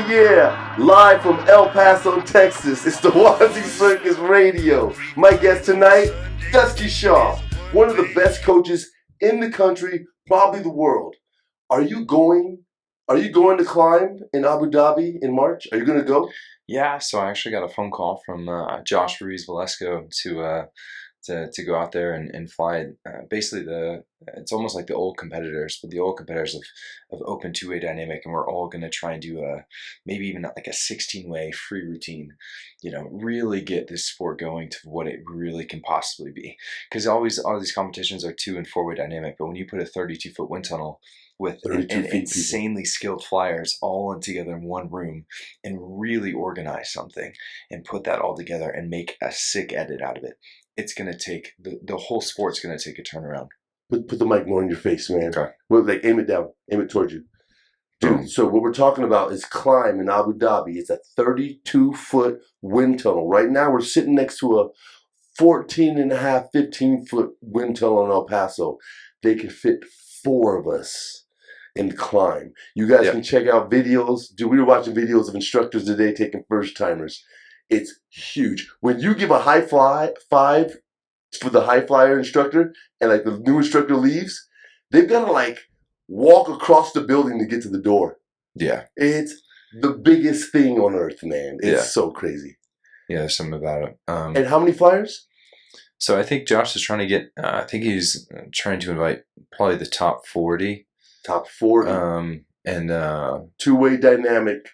Yeah. Live from El Paso, Texas, it's the WazzyCircus Radio. My guest tonight, Dusty Shaw, one of the best coaches in the country, probably the world. Are you going to climb in Abu Dhabi in March? Are you going to go? Yeah, so I actually got a phone call from Josh Ruiz-Velasco to go out there and fly. Basically, it's almost like the old competitors, but the old competitors of open two-way dynamic, and we're all going to try and do maybe even like a 16-way free routine. Really get this sport going to what it really can possibly be. Because all these competitions are 2- and 4-way dynamic, but when you put a 32-foot wind tunnel with insanely skilled flyers all together in one room and really organize something and put that all together and make a sick edit out of it, it's going to take, the whole sport's going to take a turnaround. Put the mic more in your face, man. Okay. Well, like, aim it down. Aim it towards you. Dude, so what we're talking about is climb in Abu Dhabi. It's a 32-foot wind tunnel. Right now we're sitting next to a 14.5, 15-foot wind tunnel in El Paso. They can fit 4 of us in the climb. You guys can check out videos. Dude, we were watching videos of instructors today taking first timers. It's huge. When you give a high fly 5 for the high flyer instructor and like the new instructor leaves, they've got to like walk across the building to get to the door. Yeah. It's the biggest thing on earth, man. It's so crazy. Yeah, there's something about it. And how many flyers? So I think Josh is trying to get, I think he's trying to invite probably the top 40. Top 40. And two-way dynamic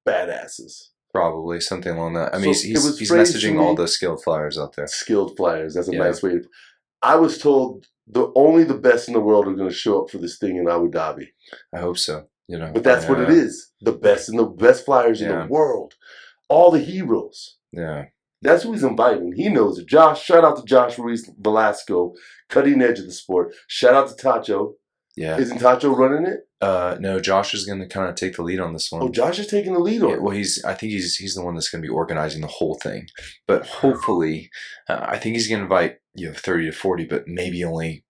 badasses. Probably something along that. I mean, So he's messaging all the skilled flyers out there. Skilled flyers. That's a nice way. I was told only the best in the world are going to show up for this thing in Abu Dhabi. I hope so. But that's what it is. The best and the best flyers in the world. All the heroes. Yeah. That's who he's inviting. He knows it. Josh, shout out to Josh Ruiz Velasco, cutting edge of the sport. Shout out to Tacho. Yeah. Isn't Tacho running it? No, Josh is going to kind of take the lead on this one. Oh, Josh is taking the lead on it. Well, I think he's the one that's going to be organizing the whole thing. But hopefully, I think he's going to invite 30 to 40, but maybe only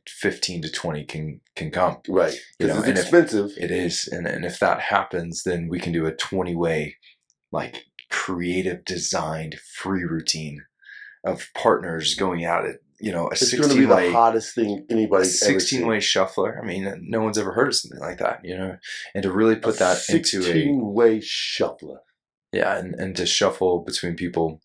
15 to 20 can come. Right. Because it's expensive. It is, and if that happens, then we can do a 20-way, like creative designed free routine of partners going at it. It's going to be the hottest thing anybody's ever seen. 16-way shuffler. I mean, no one's ever heard of something like that, and to really put that into a 16-way shuffler. Yeah, and to shuffle between people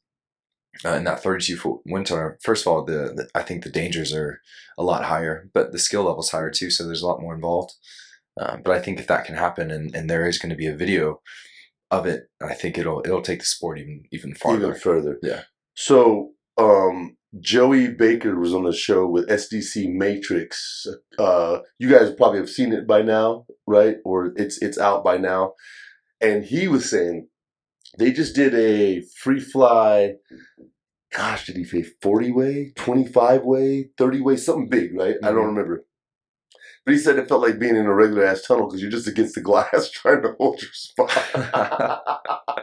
in that 32-foot wind tunnel. First of all, I think the dangers are a lot higher, but the skill level's higher too, so there's a lot more involved. But I think if that can happen, and there is going to be a video of it, I think it'll take the sport even farther. Even further. Yeah. So, Joey Baker was on the show with SDC Matrix. You guys probably have seen it by now, right? Or it's out by now. And he was saying they just did a Freeflyer. Gosh, did he say 40-way, 25-way, 30-way, something big, right? Mm-hmm. I don't remember. But he said it felt like being in a regular ass tunnel because you're just against the glass trying to hold your spot.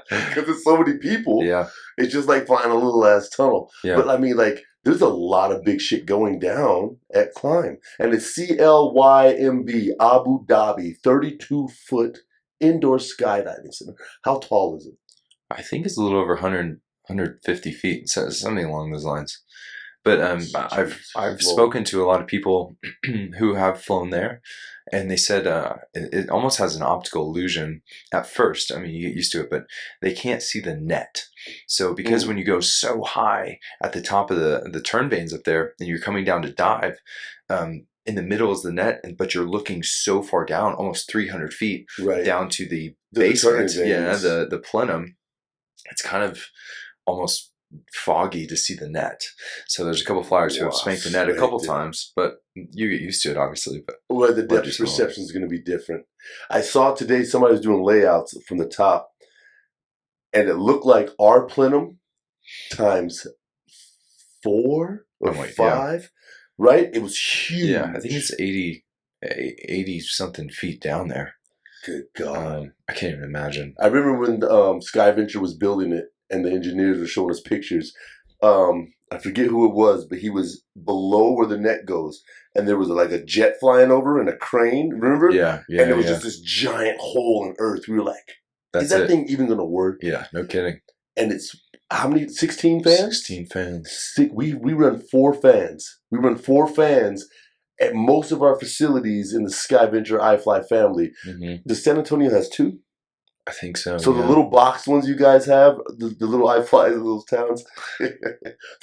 Because there's so many people. Yeah. It's just like flying a little ass tunnel. Yeah. But I mean, like, there's a lot of big shit going down at Climb. And it's CLYMB Abu Dhabi, 32-foot indoor skydiving center. How tall is it? I think it's a little over 150 feet, so something along those lines. But I've spoken to a lot of people who have flown there, and they said it almost has an optical illusion at first. I mean, you get used to it, but they can't see the net. So because when you go so high at the top of the turn vanes up there, and you're coming down to dive, in the middle is the net, but you're looking so far down, almost 300 feet down to the basement. The plenum. It's kind of almost foggy to see the net. So there's a couple flyers who have spanked the net a couple times, but you get used to it, obviously. But the depth perception is going to be different. I saw today somebody was doing layouts from the top, and it looked like our plenum times 4 or 5, right? It was huge. Yeah, I think it's 80 something feet down there. Good God. I can't even imagine. I remember when Sky Venture was building it, and the engineers were showing us pictures. I I forget who it was, but he was below where the net goes, and there was like a jet flying over and a crane. Remember? Yeah. And there was just this giant hole in Earth. We were like, "Is that thing even going to work?" Yeah, no kidding. And it's how many? 16 fans. 16 fans. We run 4 fans. We run 4 fans at most of our facilities in the SkyVenture iFLY family. Mm-hmm. The San Antonio has 2. I think so. So the little box ones you guys have, the little iFLY, the little towns,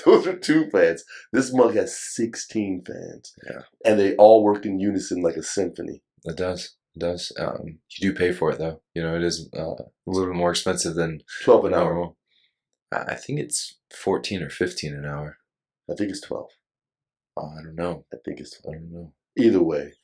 those are 2 fans. This mug has 16 fans. Yeah. And they all work in unison like a symphony. It does. It does. You do pay for it though. You know, it is a little bit more expensive than 12 an hour. I think it's 14 or 15 an hour. I think it's 12. I don't know. I think it's 12. I don't know. Either way.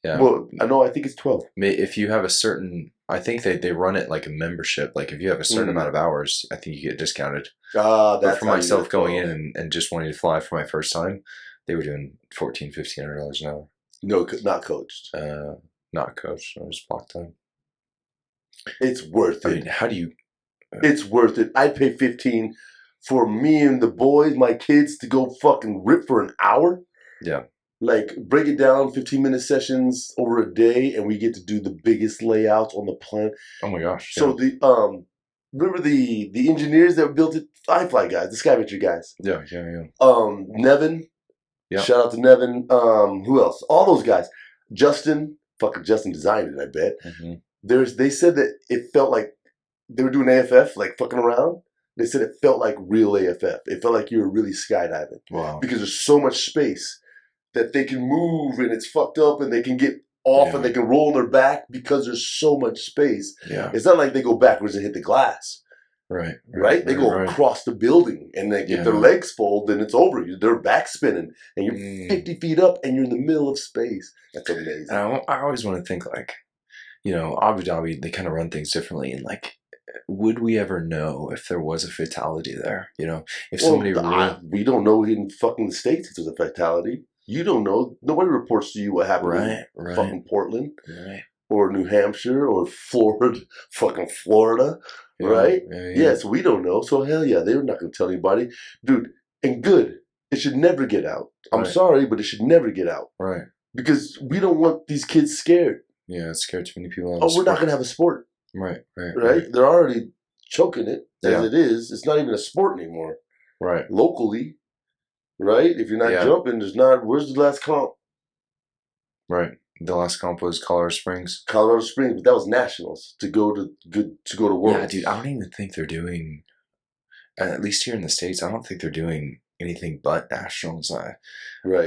Yeah. Well, I think it's 12. If you have a certain, I think they run it like a membership. Like if you have a certain amount of hours, I think you get discounted. That's but for myself going in and just wanting to fly for my first time, they were doing $1,400-$1,500 an hour. No, not coached. Not coached. It was block time. It's worth it. I mean, how do you? It's worth it. I'd pay 15 for me and the boys, my kids, to go fucking rip for an hour. Yeah. Like, break it down, 15-minute sessions over a day, and we get to do the biggest layouts on the planet. Oh my gosh. So remember the engineers that built it, iFLY guys, the SkyVenture guys. Yeah. Nevin. Yeah. Shout out to Nevin. Who else? All those guys. Justin designed it, I bet. Mm-hmm. They said that it felt like they were doing AFF, like fucking around. They said it felt like real AFF. It felt like you were really skydiving. Wow. Because there's so much space that they can move and it's fucked up and they can get off and they can roll on their back because there's so much space. Yeah. It's not like they go backwards and hit the glass. Right? They go across the building and if their legs fold, then it's over. They're back spinning and you're 50 feet up and you're in the middle of space. That's amazing. And I always want to think like, you know, Abu Dhabi, they kind of run things differently. And like, would we ever know if there was a fatality there? You know, if somebody we don't know in fucking the States if there's a fatality. You don't know. Nobody reports to you what happened in fucking Portland or New Hampshire or Florida, right? Yes, we don't know. So hell yeah, they're not going to tell anybody. Dude, and good. It should never get out. I'm sorry, but it should never get out. Right. Because we don't want these kids scared. Yeah, it's scared too many people. We're not going to have a sport. Right. They're already choking it as it is. It's not even a sport anymore. Right. Locally. Right? If you're not jumping, where's the last comp? Right. The last comp was Colorado Springs. Colorado Springs, but that was nationals to go to Worlds. Yeah, dude, I don't even think they're doing, at least here in the States, I don't think they're doing anything but nationals. I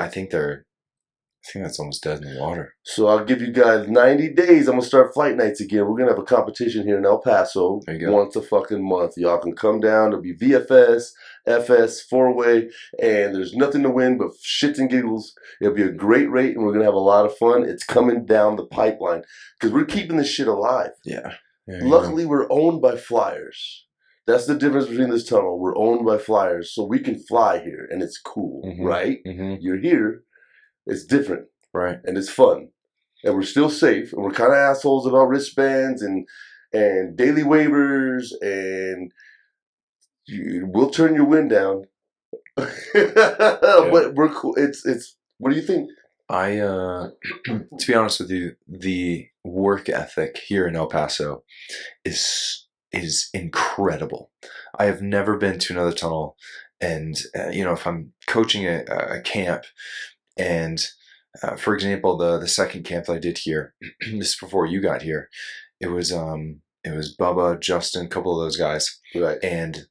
think that's almost dead in the water. So I'll give you guys 90 days. I'm going to start flight nights again. We're going to have a competition here in El Paso once a fucking month. Y'all can come down. It'll be VFS, FS, 4-way, and there's nothing to win but shits and giggles. It'll be a great rate, and we're going to have a lot of fun. It's coming down the pipeline because we're keeping this shit alive. Yeah. Luckily, we're owned by flyers. That's the difference between this tunnel. We're owned by flyers, so we can fly here, and it's cool, right? Mm-hmm. You're here. It's different. Right. And it's fun. And we're still safe. And we're kind of assholes about wristbands and daily waivers. And we'll turn your wind down. But we're cool. It's what do you think? To be honest with you, the work ethic here in El Paso is incredible. I have never been to another tunnel. And, if I'm coaching a camp, and for example, the second camp that I did here, this is before you got here, it was Bubba, Justin, a couple of those guys, right? And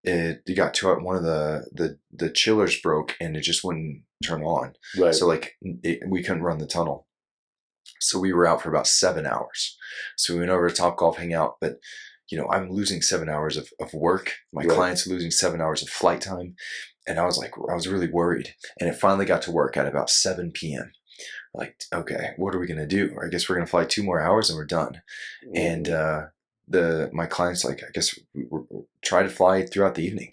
you got to it, one of the chillers broke and it just wouldn't turn on, right? So we couldn't run the tunnel, so we were out for about 7 hours. So we went over to Topgolf, hang out, but I'm losing 7 hours of work. My clients are losing 7 hours of flight time. And I was really worried. And it finally got to work at about 7 p.m. Like, okay, what are we going to do? I guess we're going to fly 2 more hours and we're done. And my client's like, I guess we'll try to fly throughout the evening.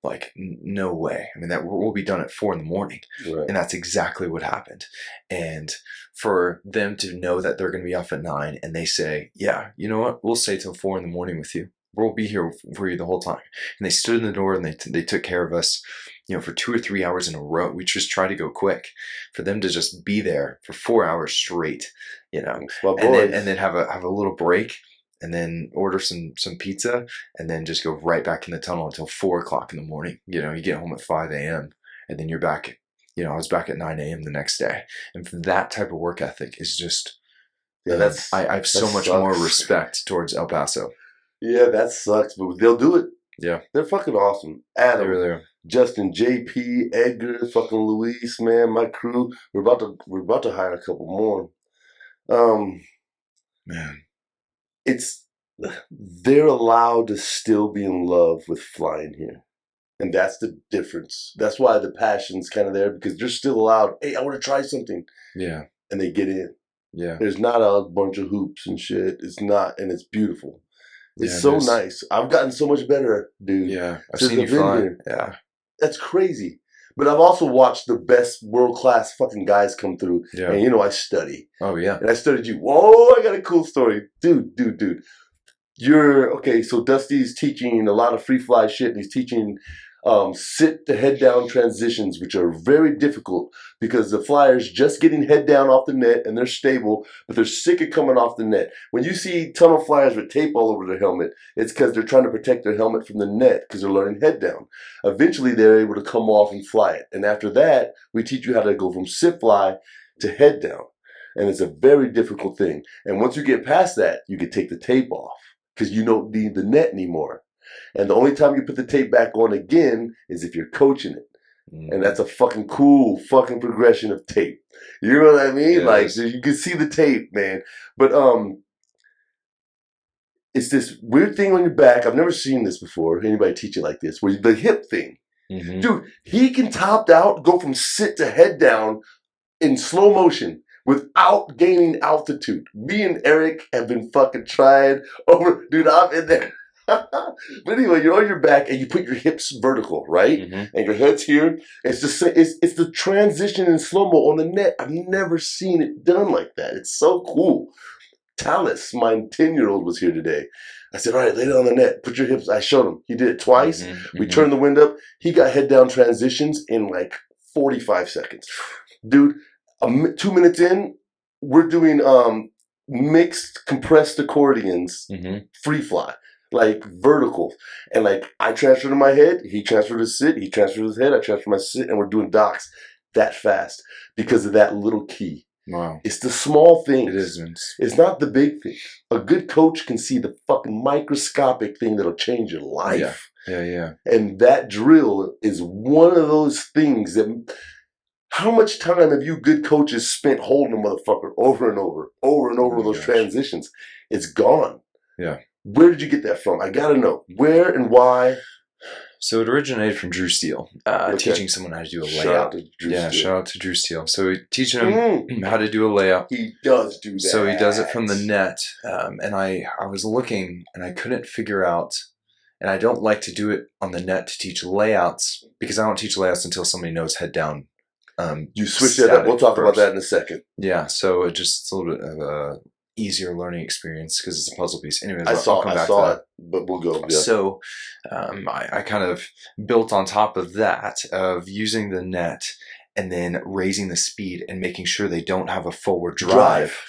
Like, no way. I mean, we'll be done at 4 a.m. Right. And that's exactly what happened. And for them to know that they're going to be off at 9 and they say, yeah, you know what? We'll stay till 4 a.m. with you. We'll be here for you the whole time. And they stood in the door and they took care of us. for 2 or 3 hours in a row. We just try to go quick. For them to just be there for 4 hours straight, and then have a little break, and then order some pizza, and then just go right back in the tunnel until 4 o'clock in the morning. You get home at 5 a.m. and then you're back. I was back at 9 a.m. the next day. And for that type of work ethic is just, I have so much more respect towards El Paso. Yeah, that sucks, but they'll do it. Yeah. They're fucking awesome. Adam, they really are. Justin, JP, Edgar, fucking Luis, man, my crew. We're about to hire a couple more. Man. They're allowed to still be in love with flying here. And that's the difference. That's why the passion's kind of there, because they're still allowed, hey, I want to try something. Yeah. And they get in. Yeah. There's not a bunch of hoops and shit. It's not, and it's beautiful. It's so nice. I've gotten so much better, dude. Yeah. I've seen you fly. Here. Yeah. That's crazy. But I've also watched the best world-class fucking guys come through. Yeah. And I study. Oh, yeah. And I studied you. Whoa, I got a cool story. Dude. So Dusty's teaching a lot of free fly shit, and he's teaching sit to head down transitions, which are very difficult because the flyer's just getting head down off the net and they're stable, but they're sick of coming off the net. When you see tunnel flyers with tape all over their helmet, it's because they're trying to protect their helmet from the net because they're learning head down. Eventually, they're able to come off and fly it. And after that, we teach you how to go from sit fly to head down. And it's a very difficult thing. And once you get past that, you can take the tape off because you don't need the net anymore. And the only time you put the tape back on again is if you're coaching it. And that's a fucking cool fucking progression of tape. You know what I mean? Yeah, like, you can see the tape, man. But it's this weird thing on your back. I've never seen this before. Anybody teach it like this, where the hip thing. Mm-hmm. Dude, he can top out, go from sit to head down in slow motion without gaining altitude. Me and Eric have been fucking trying over. Dude, I'm in there. But anyway, you're on your back and you put your hips vertical, right? Mm-hmm. And your head's here. It's the transition in slow-mo on the net. I've never seen it done like that. It's so cool. Talus, my 10-year-old, was here today. I said, all right, lay it on the net. Put your hips. I showed him. He did it twice. Mm-hmm. We turned the wind up. He got head down transitions in like 45 seconds. Dude, 2 minutes in, we're doing mixed compressed accordions, free fly. Like vertical. And like I transferred to my head, he transferred his sit, he transferred his head, I transferred my sit, and we're doing docks that fast because of that little key. Wow. It's the small things. It isn't. It's not the big thing. A good coach can see the fucking microscopic thing that'll change your life. Yeah. And that drill is one of those things that. How much time have you good coaches spent holding a motherfucker over and over those transitions? It's gone. Yeah. Where did you get that from? I gotta know. Where and why? So it originated from Drew Steele, teaching someone how to do a layout. Shout out to Drew Steele. So teaching him how to do a layout. He does do that. So he does it from the net. And I was looking and I couldn't figure out, and I don't like to do it on the net to teach layouts because I don't teach layouts until somebody knows head down. You switch that up. We'll talk about that in a second. Yeah. So it's a little bit of a easier learning experience because it's a puzzle piece. Anyways, I saw it, but we'll go. Yeah. So I kind of built on top of that of using the net and then raising the speed and making sure they don't have a forward drive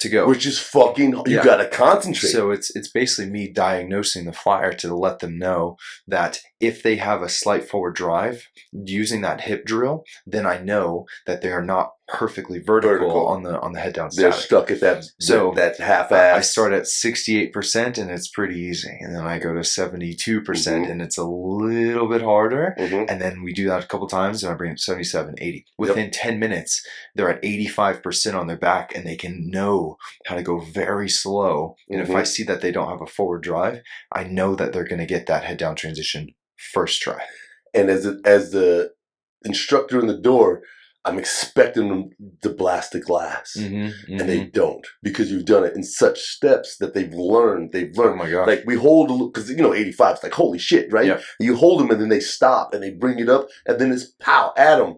to go. Which is fucking, you gotta concentrate. So it's basically me diagnosing the flyer to let them know that if they have a slight forward drive using that hip drill, then I know that they are not perfectly vertical. on the head down static. They're stuck at that half-ass. I start at 68% and it's pretty easy. And then I go to 72% and it's a little bit harder. And then we do that a couple times and I bring it 77, 80. Within 10 minutes, they're at 85% on their back and they can know how to go very slow. And if I see that they don't have a forward drive, I know that they're going to get that head down transition first try. And as the instructor in the door, I'm expecting them to blast the glass. And they don't, because you've done it in such steps that they've learned. Oh my God. Like we hold, because 85 is like, holy shit, right? Yeah. You hold them and then they stop and they bring it up and then it's pow, at them.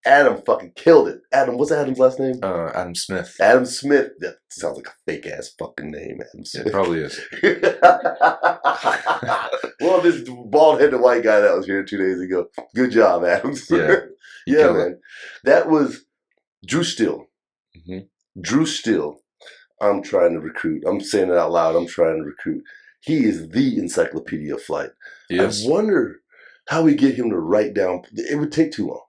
Adam fucking killed it. Adam, what's Adam's last name? Adam Smith. Adam Smith. That sounds like a fake ass fucking name, Adam Smith. It probably is. Well, this bald headed white guy that was here 2 days ago. Good job, Adam. Yeah. Yeah, man. It. That was Drew Steele. Mm-hmm. Drew Steele. I'm trying to recruit. I'm saying it out loud. I'm trying to recruit. He is the encyclopedia of flight. Yes. I wonder how we get him to write down. It would take too long.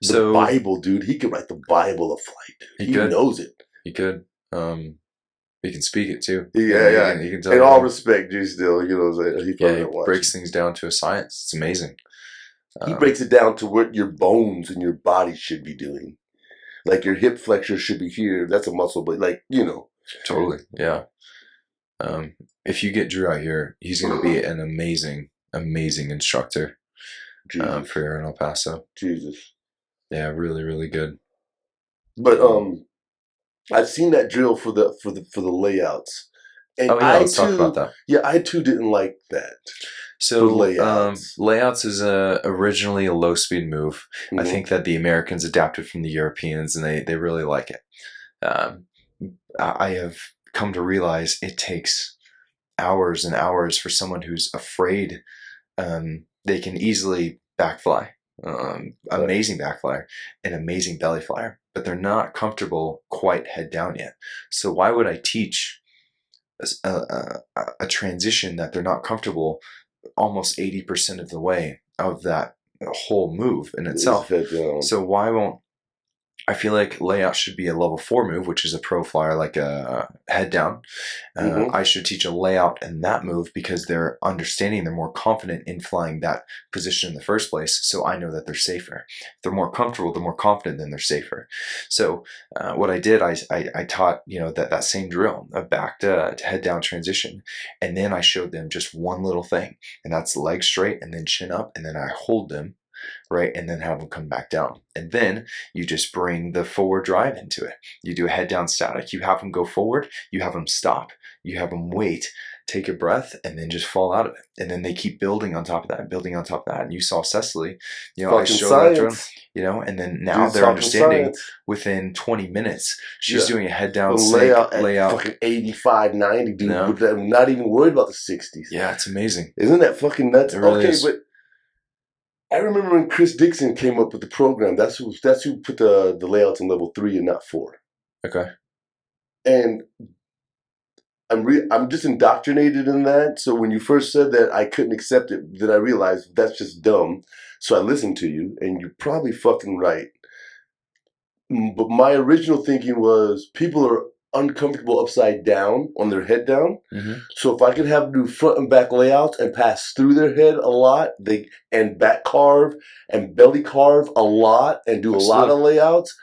The Bible, dude. He could write the Bible of flight. He knows it. He could. He can speak it too. Yeah. He can tell in all respect, Drew Steele, you know what I'm saying? He breaks things down to a science. It's amazing. He breaks it down to what your bones and your body should be doing. Like your hip flexor should be here. That's a muscle, but like, you know. Totally, yeah. If you get Drew out here, he's going to be an amazing, amazing instructor for here in El Paso. Jesus. Yeah, really, really good. But I've seen that drill for the layouts. And let's talk about that. Yeah, I too didn't like that. So layouts is originally a low speed move. Mm-hmm. I think that the Americans adapted from the Europeans, and they really like it. I have come to realize it takes hours and hours for someone who's afraid. They can easily backfly, amazing backflyer, and amazing belly flyer, but they're not comfortable quite head down yet. So why would I teach a transition that they're not comfortable almost 80% of the way of that whole move in itself? So why won't I feel like layout should be a level 4 move, which is a pro flyer, like a head down. I should teach a layout in that move because they're understanding, they're more confident in flying that position in the first place. So I know that they're safer. If they're more comfortable, they're more confident, then they're safer. So what I did, I taught, that same drill, a back to head down transition. And then I showed them just one little thing, and that's leg straight and then chin up. And then I hold them. Right, and then have them come back down. And then you just bring the forward drive into it. You do a head down static. You have them go forward. You have them stop. You have them wait, take a breath, and then just fall out of it. And then they keep building on top of that, building on top of that. And you saw Cecily, I showed that drill, and then now they're understanding within 20 minutes. She's doing a head down layout. Fucking 85, 90, dude. No. I'm not even worried about the 60s. Yeah, it's amazing. Isn't that fucking nuts? It really is. But I remember when Chris Dixon came up with the program. That's who put the layouts in level 3 and not 4. Okay. And I'm just indoctrinated in that. So when you first said that, I couldn't accept it. Then I realized that's just dumb. So I listened to you, and you're probably fucking right. But my original thinking was people are uncomfortable upside down on their head down. Mm-hmm. So if I could have them do front and back layouts and pass through their head a lot, and back carve and belly carve a lot and do a lot of layouts.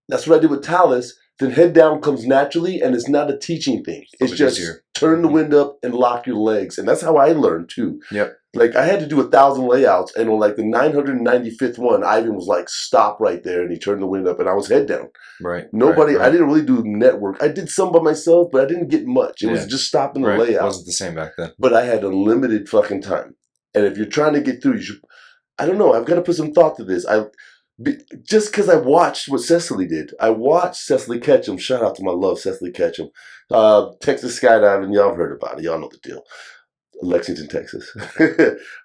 That's what I did with Talus. Then head down comes naturally, and it's not a teaching thing. It's just turn the wind up and lock your legs. And that's how I learned too. Yep. Like I had to do 1,000 layouts, and on like the 995th one, Ivan was like, "Stop right there," and he turned the wind up, and I was head down. Right. Nobody. Right. I didn't really do network. I did some by myself, but I didn't get much. It was just stopping the layout. It wasn't the same back then. But I had unlimited fucking time, and if you're trying to get through, you should. I don't know. I've got to put some thought to this. Just because I watched what Cecily did. I watched Cecily Ketchum. Shout out to my love, Cecily Ketchum. Texas skydiving. Y'all have heard about it. Y'all know the deal. Lexington, Texas.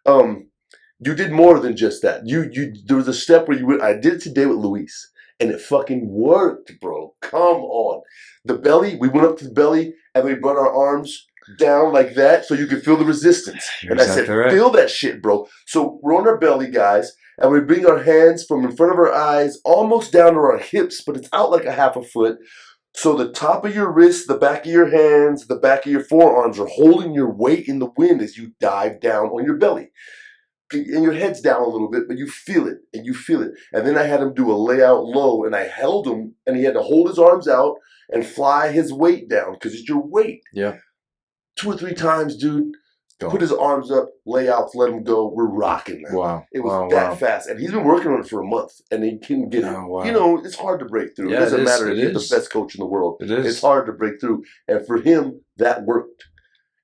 You did more than just that. There was a step where you went. I did it today with Luis, and it fucking worked, bro. Come on. The belly, we went up to the belly, and we brought our arms down like that so you could feel the resistance. You're and I said, feel that shit, bro. So we're on our belly, guys, and we bring our hands from in front of our eyes almost down to our hips, but it's out like a half a foot. So the top of your wrist, the back of your hands, the back of your forearms are holding your weight in the wind as you dive down on your belly. And your head's down a little bit, but you feel it, and you feel it. And then I had him do a layout low, and I held him, and he had to hold his arms out and fly his weight down, because it's your weight. Yeah. 2 or 3 times, dude. Put his arms up, layouts, let him go. We're rocking now. Wow. It was that fast. And he's been working on it for a month, and he couldn't get it. Wow. It's hard to break through. Yeah, it doesn't matter if you're the best coach in the world. It is. It's hard to break through. And for him, that worked.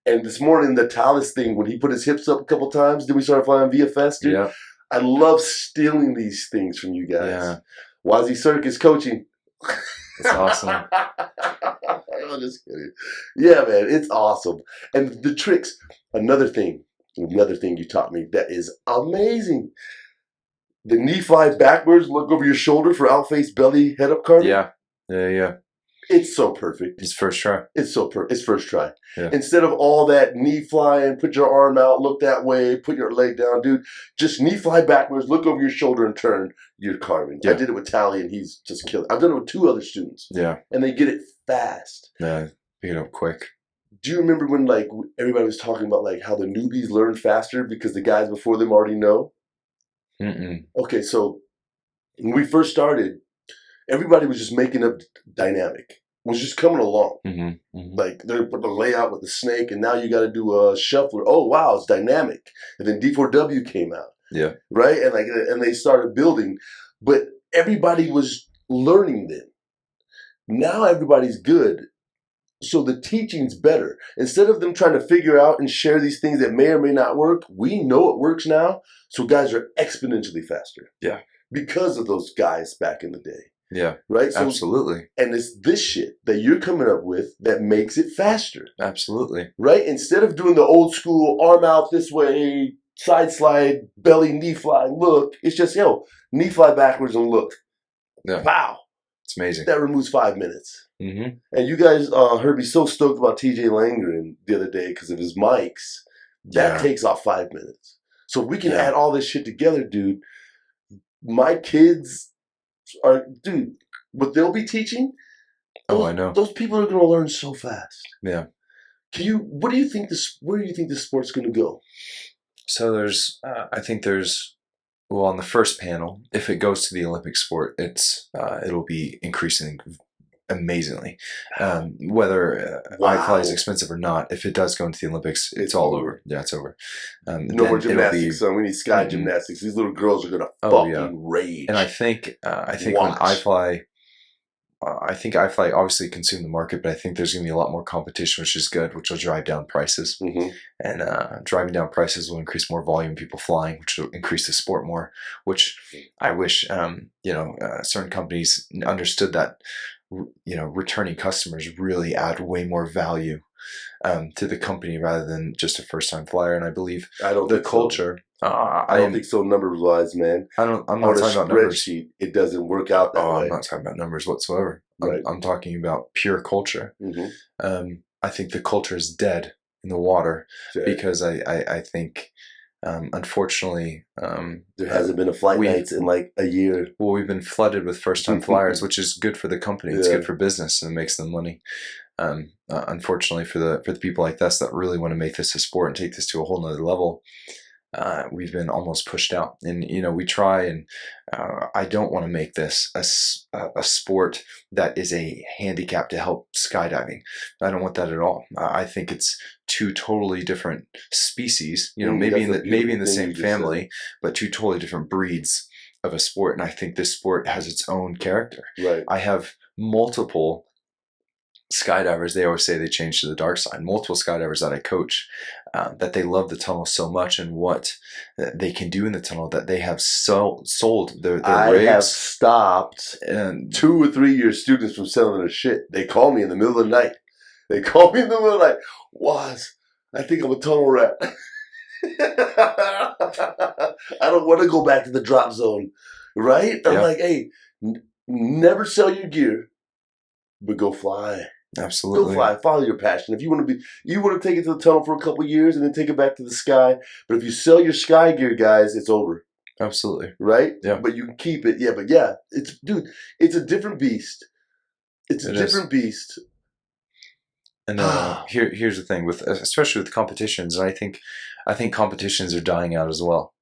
And this morning, the Talus thing, when he put his hips up a couple times, then we started flying VFS, dude. Yeah. I love stealing these things from you guys. Yeah. WazzyCircus coaching. It's awesome. I'm just kidding. Yeah, man, it's awesome. And the tricks, another thing you taught me that is amazing. The knee fly backwards, look over your shoulder for outface belly head up carving. Yeah. It's so perfect. It's first try. It's so perfect. It's first try. Yeah. Instead of all that knee flying, put your arm out, look that way, put your leg down, dude. Just knee fly backwards, look over your shoulder and turn. You're carving. Yeah. I did it with Tally and he's just killing. I've done it with 2 other students. Yeah. And they get it fast. Yeah. Pick it up quick. Do you remember when like everybody was talking about like how the newbies learn faster because the guys before them already know? Okay, so when we first started, everybody was just making up dynamic. Was just coming along. Like they put the layout with the snake, and now you got to do a shuffler. Oh wow, it's dynamic. And then D4W came out. Yeah. Right, and they started building, but everybody was learning then. Now everybody's good. So the teaching's better. Instead of them trying to figure out and share these things that may or may not work, we know it works now. So guys are exponentially faster. Yeah. Because of those guys back in the day. Yeah. Right? So, absolutely. And it's this shit that you're coming up with that makes it faster. Absolutely. Right? Instead of doing the old school arm out this way, side slide, belly, knee fly, look, it's just, knee fly backwards and look. Yeah. Wow. It's amazing. That removes 5 minutes. And you guys heard me so stoked about TJ Langren the other day because of his mics. That takes off 5 minutes. So if we can add all this shit together, dude, my kids what they'll be teaching, I know. Those people are going to learn so fast. Yeah. Where do you think this sport's going to go? So I think on the first panel, if it goes to the Olympic sport, it'll be increasing amazingly. Whether iFLY is expensive or not, if it does go into the Olympics, it's all over. Yeah, it's over. No more gymnastics, son. We need sky gymnastics. These little girls are gonna fucking rage. And I think when iFLY, I think iFLY obviously consumed the market, but I think there's going to be a lot more competition, which is good, which will drive down prices. And driving down prices will increase more volume, people flying, which will increase the sport more, which I wish, certain companies understood that, returning customers really add way more value to the company rather than just a first-time flyer. And I believe the culture. I don't think so numbers-wise, man. I'm not talking about numbers. It doesn't work out that way. I'm not talking about numbers whatsoever. Right. I'm talking about pure culture. I think the culture is dead in the water because I think, unfortunately, there hasn't been a flight nights in like a year. Well, we've been flooded with first-time flyers, which is good for the company. It's good for business and it makes them money. Unfortunately, for the people like us that really want to make this a sport and take this to a whole nother level, we've been almost pushed out. And we try, and I don't want to make this a sport that is a handicap to help skydiving. I don't want that at all. I think it's 2 totally different species. Maybe in the same family, but 2 totally different breeds of a sport. And I think this sport has its own character. Right. I have multiple skydivers. They always say they change to the dark side. Multiple skydivers that I coach, that they love the tunnel so much and what they can do in the tunnel that they have sold their rigs. I have stopped 2 or 3 year students from selling their shit. They call me in the middle of the night. Waz, I think I'm a tunnel rat. I don't want to go back to the drop zone. Right? I'm like, hey, never sell your gear, but go fly. Absolutely. Go fly. Follow your passion. If you want to take it to the tunnel for a couple of years and then take it back to the sky. But if you sell your sky gear, guys, it's over. Absolutely. Right? Yeah. But you can keep it. Yeah, but it's a different beast. It's a different beast. And here's the thing especially with competitions, and I think competitions are dying out as well.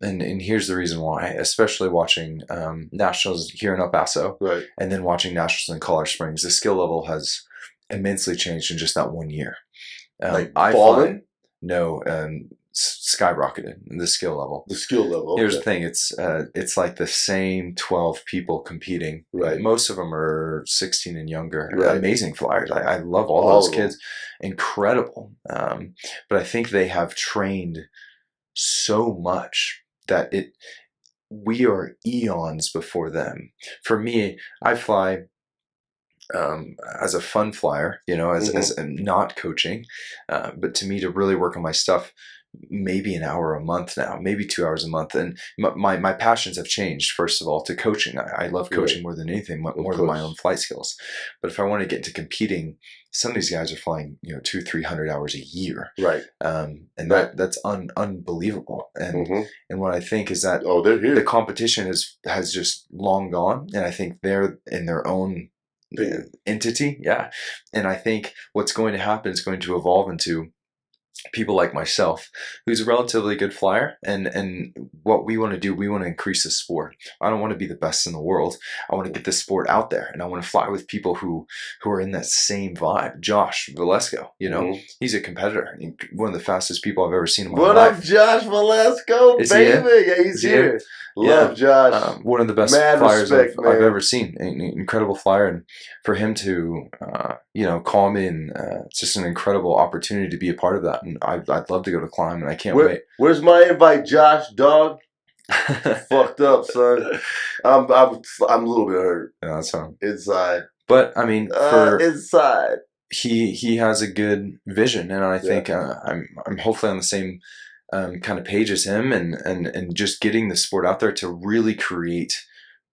And here's the reason why, especially watching nationals here in El Paso, right, and then watching nationals in Colorado Springs. The skill level has immensely changed in just that 1 year. Fallen? No, skyrocketed the skill level. The skill level. Okay. Here's the thing: it's like the same 12 people competing. Right. Most of them are 16 and younger. Right. Amazing flyers. I love all those kids. Incredible. But I think they have trained so much that we are eons before them. For me, I fly as a fun flyer, as not coaching, but to me to really work on my stuff, maybe an hour a month now, maybe 2 hours a month. And my passions have changed, first of all, to coaching. I love coaching more than anything, more than my own flight skills. But if I want to get into competing, some of these guys are flying, 200-300 hours a year. Right. And that's unbelievable. And what I think is that they're here. The competition has just long gone. And I think they're in their own entity. Yeah. And I think what's going to happen is going to evolve into people like myself, who's a relatively good flyer, and what we want to do, we want to increase the sport. I don't want to be the best in the world. I want to get this sport out there, and I want to fly with people who are in that same vibe. Josh Valesco, he's a competitor, one of the fastest people I've ever seen in my life. What up, Josh Valesco, baby? Yeah, he's here. Love Josh. One of the best flyers I've ever seen. An incredible flyer, and for him to call me, and it's just an incredible opportunity to be a part of that. And I'd love to go to climb, and I can't wait. Where's my invite, Josh? Dog. Fucked up, son. I'm a little bit hurt. Yeah, that's fine. Inside. But I mean, inside. He has a good vision, and I think I'm hopefully on the same kind of page as him, and just getting the sport out there to really create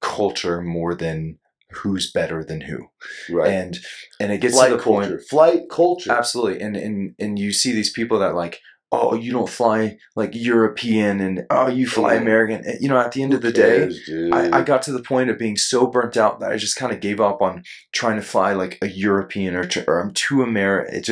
culture more than who's better than who. Right. And it gets to the point. Flight culture. Absolutely. And you see these people that like, oh, you don't fly like European, and oh, you fly American. At the end of the day, I got to the point of being so burnt out that I just kind of gave up on trying to fly like a European or I'm too American.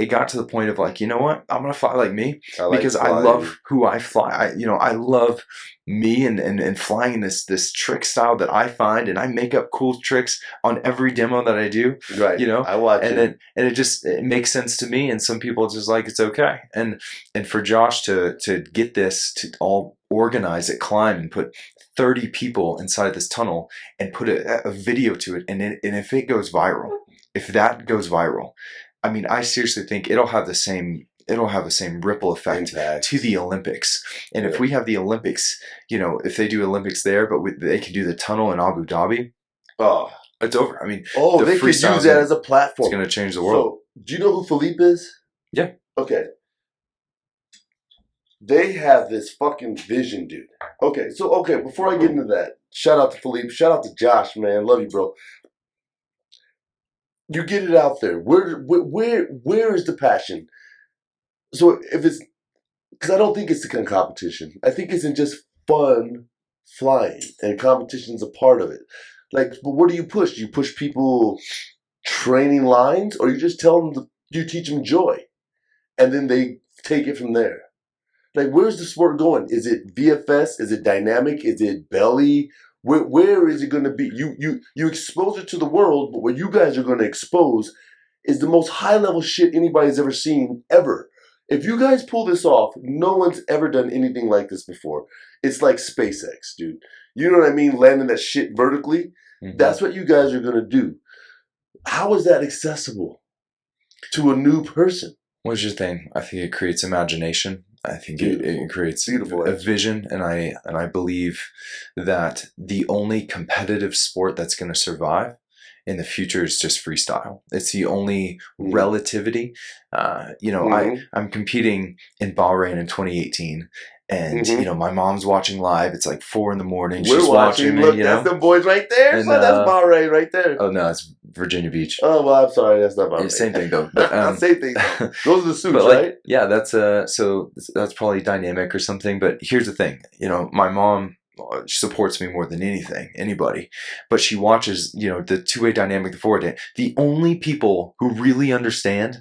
It got to the point of like, you know what? I'm going to fly like me because I love who I fly. I love me and flying this trick style that I find, and I make up cool tricks on every demo that I do. Right. I watch it. And it makes sense to me, and some people just like, it's okay. And for Josh to get this to all organize it, climb, and put 30 people inside this tunnel and put a video to it, and if it goes viral, if that goes viral, I mean, I seriously think it'll have the same ripple effect to the Olympics. And if we have the Olympics, if they do Olympics there, but they can do the tunnel in Abu Dhabi, it's over. I mean, they could use that as a platform. It's going to change the world. So, do you know who Philippe is? Yeah. Okay. They have this fucking vision, dude. Okay, before I get into that, shout out to Philippe, shout out to Josh, man. Love you, bro. You get it out there. Where is the passion? So if it's, because I don't think it's a competition. I think it's in just fun flying, and competition's a part of it. Like, but what do you push? Do you push people training lines, or you just tell them you teach them joy, and then they take it from there? Like, where's the sport going? Is it VFS? Is it dynamic? Is it belly? Where is it going to be? You expose it to the world, but what you guys are going to expose is the most high level shit anybody's ever seen ever. If you guys pull this off, no one's ever done anything like this before. It's like SpaceX, dude. You know what I mean? Landing that shit vertically. Mm-hmm. That's what you guys are going to do. How is that accessible to a new person? What's your thing? I think it creates imagination. I think it creates a vision, and I believe that the only competitive sport that's going to survive in the future is just freestyle. It's the only relativity. I'm competing in Bahrain in 2018. And, my mom's watching live. It's like 4 a.m. She's watching me, Look, that's them boys right there. And, so that's Bahrain right there. Oh, no, it's Virginia Beach. Oh, well, I'm sorry. That's not Bahrain. Same thing, though. But, same thing. Those are the suits, right? Yeah, that's probably dynamic or something. But here's the thing. My mom supports me more than anybody. But she watches, the two-way dynamic, the four-way dynamic. The only people who really understand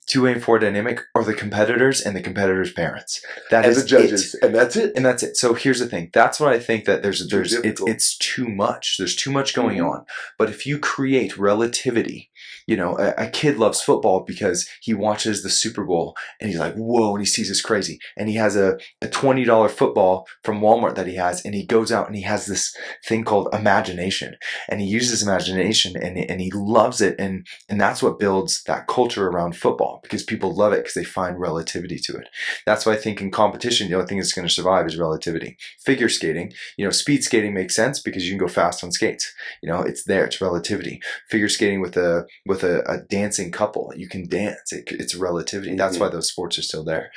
two-way and four dynamic are the competitors and the competitors' parents. That is the judges, and that's it. And that's it. So here's the thing. That's what I think that it's too much. There's too much going on. But if you create relativity, a kid loves football because he watches the Super Bowl and he's like, whoa, and he sees this crazy. And he has a $20 football from Walmart that he has, and he goes out and he has this thing called imagination. And he uses imagination and he loves it. And that's what builds that culture around football. basketball because people love it because they find relativity to it. That's why I think in competition, the only thing that's going to survive is relativity. Figure skating, speed skating makes sense because you can go fast on skates. It's there. It's relativity. Figure skating with a dancing couple, you can dance. It's relativity. Mm-hmm. That's why those sports are still there.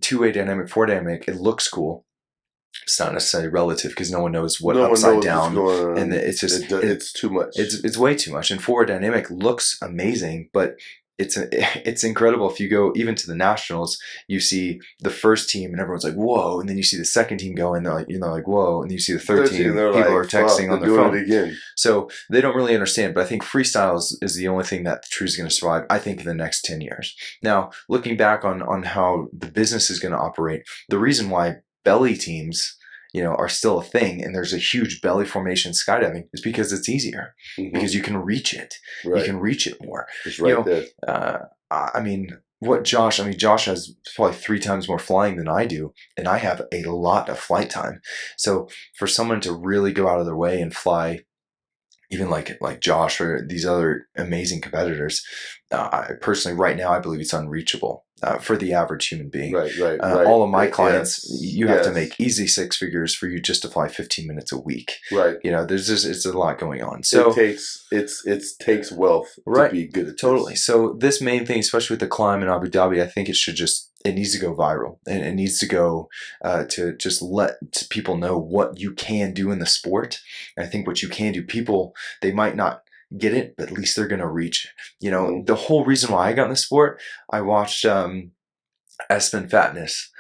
Two-way dynamic, four dynamic, it looks cool. It's not necessarily relative because no one knows what upside down, and it's just it's too much. It's way too much. And forward dynamic looks amazing, but it's incredible. If you go even to the nationals, you see the first team and everyone's like, whoa, and then you see the second team go and they're like, whoa, and then you see the third team, people are texting on their phone again. So they don't really understand. But I think freestyle is the only thing that truly is going to survive, I think, in the next 10 years. Now, looking back on how the business is going to operate, the reason why belly teams are still a thing, and there's a huge belly formation skydiving, is because it's easier, because you can reach it. Right. You can reach it more. It's right there. Josh has probably 3 times more flying than I do, and I have a lot of flight time. So for someone to really go out of their way and fly, even like Josh or these other amazing competitors, I personally, right now, I believe it's unreachable for the average human being. Right. All of my clients, you have to make easy 6 figures for you just to fly 15 minutes a week. Right. It's a lot going on. So it takes wealth to be good at totally. This. So this main thing, especially with the climb in Abu Dhabi, I think it needs to go viral, and it needs to go to just let people know what you can do in the sport. And I think what you can do, people, they might not get it, but at least they're going to reach it. The whole reason why I got in the sport, I watched Espen Fatness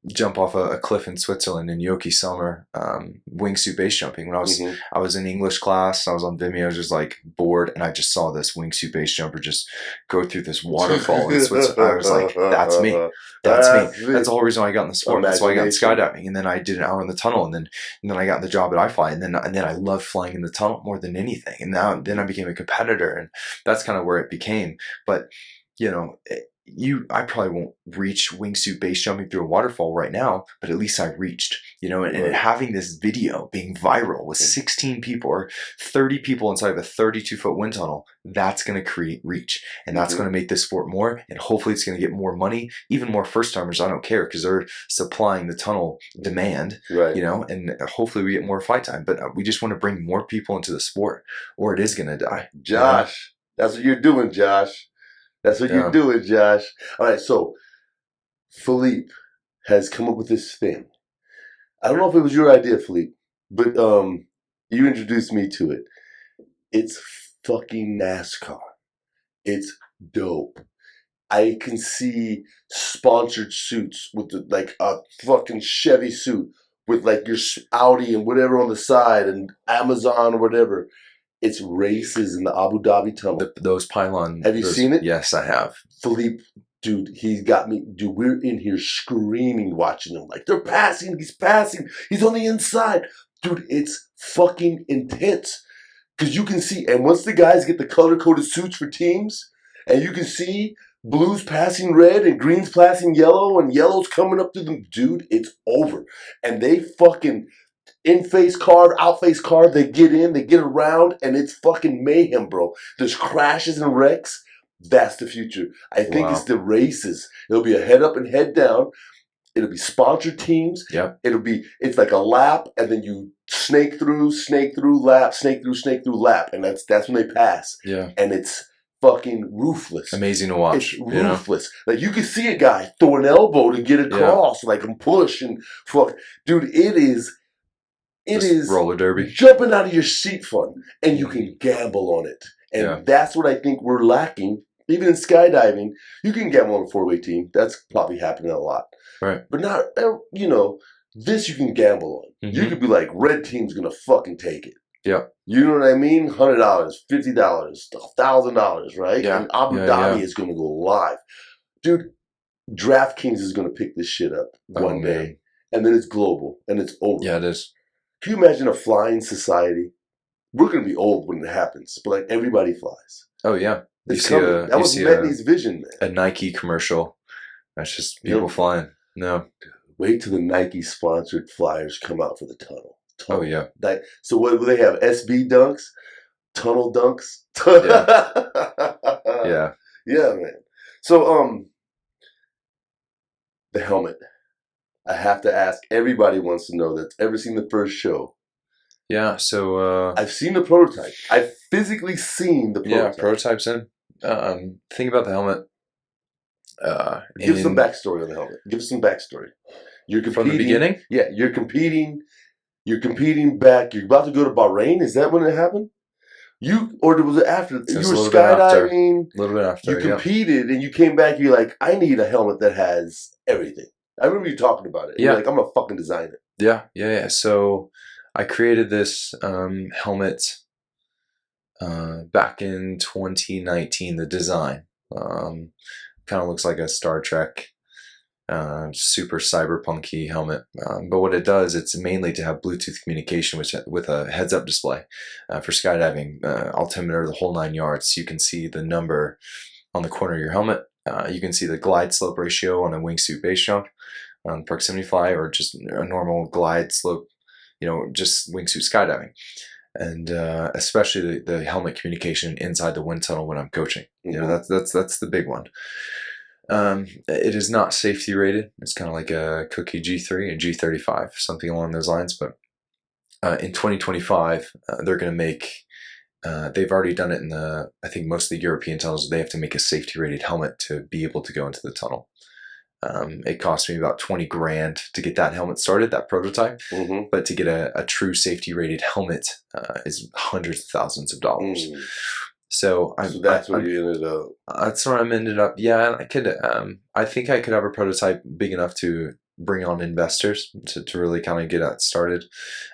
jump off a cliff in Switzerland in Yoki Summer, wingsuit base jumping. When I was in English class, I was on Vimeo, I was just like bored, and I just saw this wingsuit base jumper just go through this waterfall in Switzerland. I was like, that's me. That's me. That's the whole reason why I got in the sport. That's why I got in skydiving. And then I did an hour in the tunnel, and then I got the job at iFLY, and then I loved flying in the tunnel more than anything. And then I became a competitor, and that's kind of where it became. But I probably won't reach wingsuit base jumping through a waterfall right now, but at least I reached, and having this video being viral with 16 people or 30 people inside of a 32-foot wind tunnel, that's going to create reach, and that's going to make this sport more, and hopefully it's going to get more money, even more first timers. I don't care, because they're supplying the tunnel demand, and hopefully we get more flight time, but we just want to bring more people into the sport, or it is going to die. Josh, that's what you're doing, Josh. That's what you're doing, Josh. All right, so Philippe has come up with this thing. I don't know if it was your idea, Philippe, but you introduced me to it. It's fucking NASCAR. It's dope. I can see sponsored suits with like a fucking Chevy suit with like your Audi and whatever on the side and Amazon or whatever. It's races in the Abu Dhabi tunnel. Those pylons. Have you seen it? Yes, I have. Philippe, dude, he's got me. Dude, we're in here screaming, watching him. Like, they're passing. He's passing. He's on the inside. Dude, it's fucking intense. Because you can see, and once the guys get the color-coded suits for teams, and you can see blues passing red and greens passing yellow and yellows coming up to them, dude, it's over. And they fucking... in-face card, out-face card, they get in, they get around, and it's fucking mayhem, bro. There's crashes and wrecks. That's the future. I think it's the races. It'll be a head up and head down. It'll be sponsored teams. Yep. It's like a lap, and then you snake through, lap, snake through, lap, and that's when they pass. Yeah. And it's fucking ruthless. Amazing to watch. It's ruthless. Like, you can see a guy throw an elbow to get across, like, and push and fuck. Dude, it is roller derby, jumping out of your seat fun, and you can gamble on it. And that's what I think we're lacking. Even in skydiving, you can gamble on a 4-way team. That's probably happening a lot. Right. But not, this you can gamble on. You could be like, red team's going to fucking take it. Yeah. You know what I mean? $100, $50, $1,000, right? Yeah. And Abu Dhabi is going to go live. Dude, DraftKings is going to pick this shit up one day. And then it's global, and it's over. Yeah, it is. Can you imagine a flying society? We're going to be old when it happens, but like everybody flies. Oh, yeah. It's coming. That was Metney's vision, man. A Nike commercial. That's just people flying. No. Wait till the Nike sponsored flyers come out for the tunnel. Oh, yeah. So what do they have? SB dunks? Tunnel dunks? Yeah. Yeah, man. So, the helmet. I have to ask. Everybody wants to know that's ever seen the first show. Yeah, so I've seen the prototype. I've physically seen the prototype. yeah, prototypes in. Think about the helmet. Give some backstory on the helmet. Give us some backstory. You're competing from the beginning. Yeah, you're competing. You're competing back. You're about to go to Bahrain. Is that when it happened? Or was it after? It You was were a little bit after. skydiving. A little bit after. You competed and you came back. You're like, I need a helmet that has everything. I remember you talking about it. Yeah. You're like, I'm gonna fucking design it. Yeah. So I created this helmet back in 2019. The design kind of looks like a Star Trek, super cyberpunky helmet. But what it does, it's mainly to have Bluetooth communication with a heads-up display for skydiving, altimeter, the whole 9 yards. You can see the number on the corner of your helmet. You can see the glide slope ratio on a wingsuit base jump, on proximity fly, or just a normal glide slope, just wingsuit skydiving. And especially the helmet communication inside the wind tunnel when I'm coaching. That's the big one. It is not safety rated. It's kind of like a Cookie G3 and G35, something along those lines. But in 2025, they're going to make. They've already done it in I think most of the European tunnels. They have to make a safety rated helmet to be able to go into the tunnel. It cost me about $20,000 to get that helmet started, that prototype. Mm-hmm. But to get a true safety rated helmet is hundreds of thousands of dollars. Mm. So that's where you ended up. That's where I'm ended up. Yeah, I could. I think I could have a prototype big enough to bring on investors to really kind of get that started.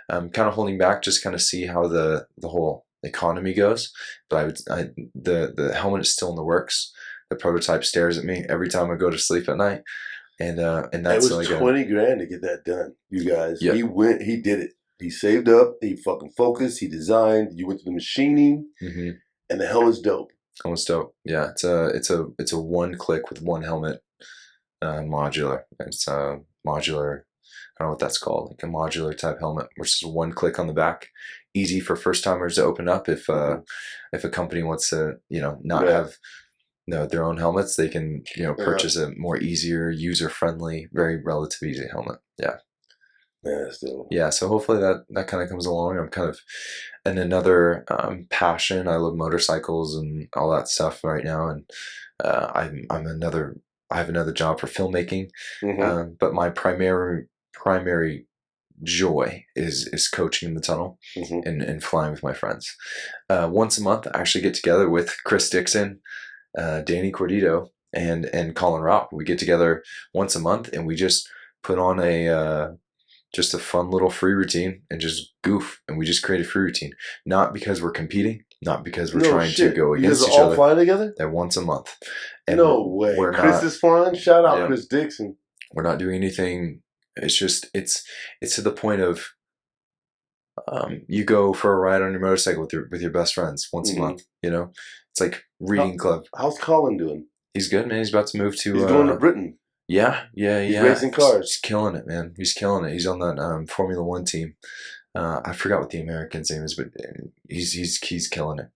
I'm kind of holding back, just kind of see how the whole economy goes. But the helmet is still in the works. The prototype stares at me every time I go to sleep at night, and that's it was like $20,000 to get that done. You guys, Yep. He did it. He saved up. He fucking focused. He designed. You went through the machining, and the helmet's dope. Helmet's dope. Yeah, it's a one click with one helmet, modular. It's a modular. I don't know what that's called, like a modular type helmet, which is one click on the back, easy for first timers to open up. If a company wants to, not have their own helmets, they can purchase a more easier, user friendly, very relatively easy helmet. Yeah. Still. Yeah, so hopefully that kind of comes along. I'm kind of in another passion. I love motorcycles and all that stuff right now, and I have another job for filmmaking. But my primary joy is coaching in the tunnel and flying with my friends. Once a month, I actually get together with Chris Dixon, Danny Cordito, and Colin Rock. We get together once a month and we just put on just a fun little free routine and just goof, and we just create a free routine. Not because we're competing, not because we're trying to go against each other. You guys all fly together? That once a month. And no way. Chris is flying? Shout out Chris Dixon. We're not doing anything. It's just, it's to the point of, you go for a ride on your motorcycle with your best friends once a month, It's like reading club. How's Colin doing? He's good, man. He's about to move to... He's going to Britain. Yeah. He's racing cars. He's killing it, man. He's killing it. He's on that Formula One team. I forgot what the American's name is, but he's killing it.